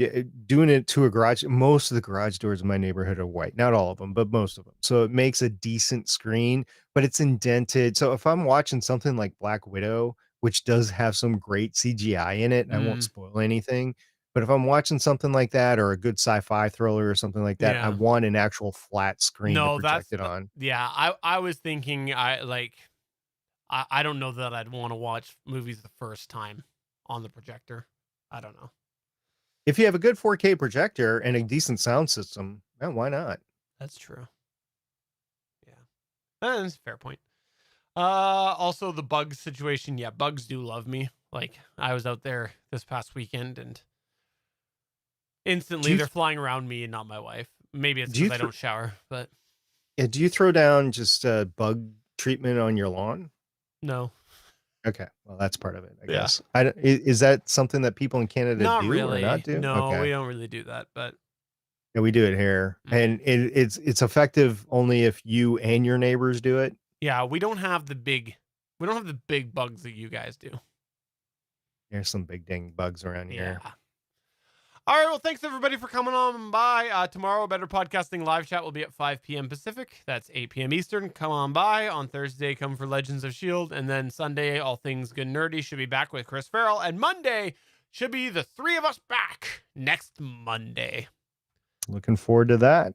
doing it to a garage. Most of the garage doors in my neighborhood are white, not all of them, but most of them. So it makes a decent screen, but it's indented. So if I'm watching something like Black Widow, which does have some great CGI in it, and I won't Mm, spoil anything. But if I'm watching something like that or a good sci-fi thriller or something like that, I yeah. want an actual flat screen to No, project it on. yeah. I was thinking I don't know that I'd want to watch movies the first time on the projector. I don't know. If you have a good 4K projector and a decent sound system, why not? That's true. Yeah. That's a fair point. Also the bugs situation. Yeah, bugs do love me. Like I was out there this past weekend and Do instantly you they're flying around me and not my wife. Maybe it's do you because I th- don't shower, but do you throw down just bug treatment on your lawn? no. Okay, well that's part of it, I Yeah. guess. Is that something that people in Canada Not do or not really. do? No, Okay, we don't really do that, but yeah, we do it here, mm, and it's effective only if you and your neighbors do it. yeah, we don't have the big bugs that you guys do. There's some big dang bugs around Yeah. here. All right. Well, thanks everybody for coming on by. Tomorrow, Better Podcasting live chat will be at 5 p.m. Pacific. That's 8 p.m. Eastern. Come on by. On Thursday, come for Legends of S.H.I.E.L.D. And then Sunday, All Things Good and Nerdy should be back with Chris Farrell. And Monday should be the three of us back next Monday. Looking forward to that.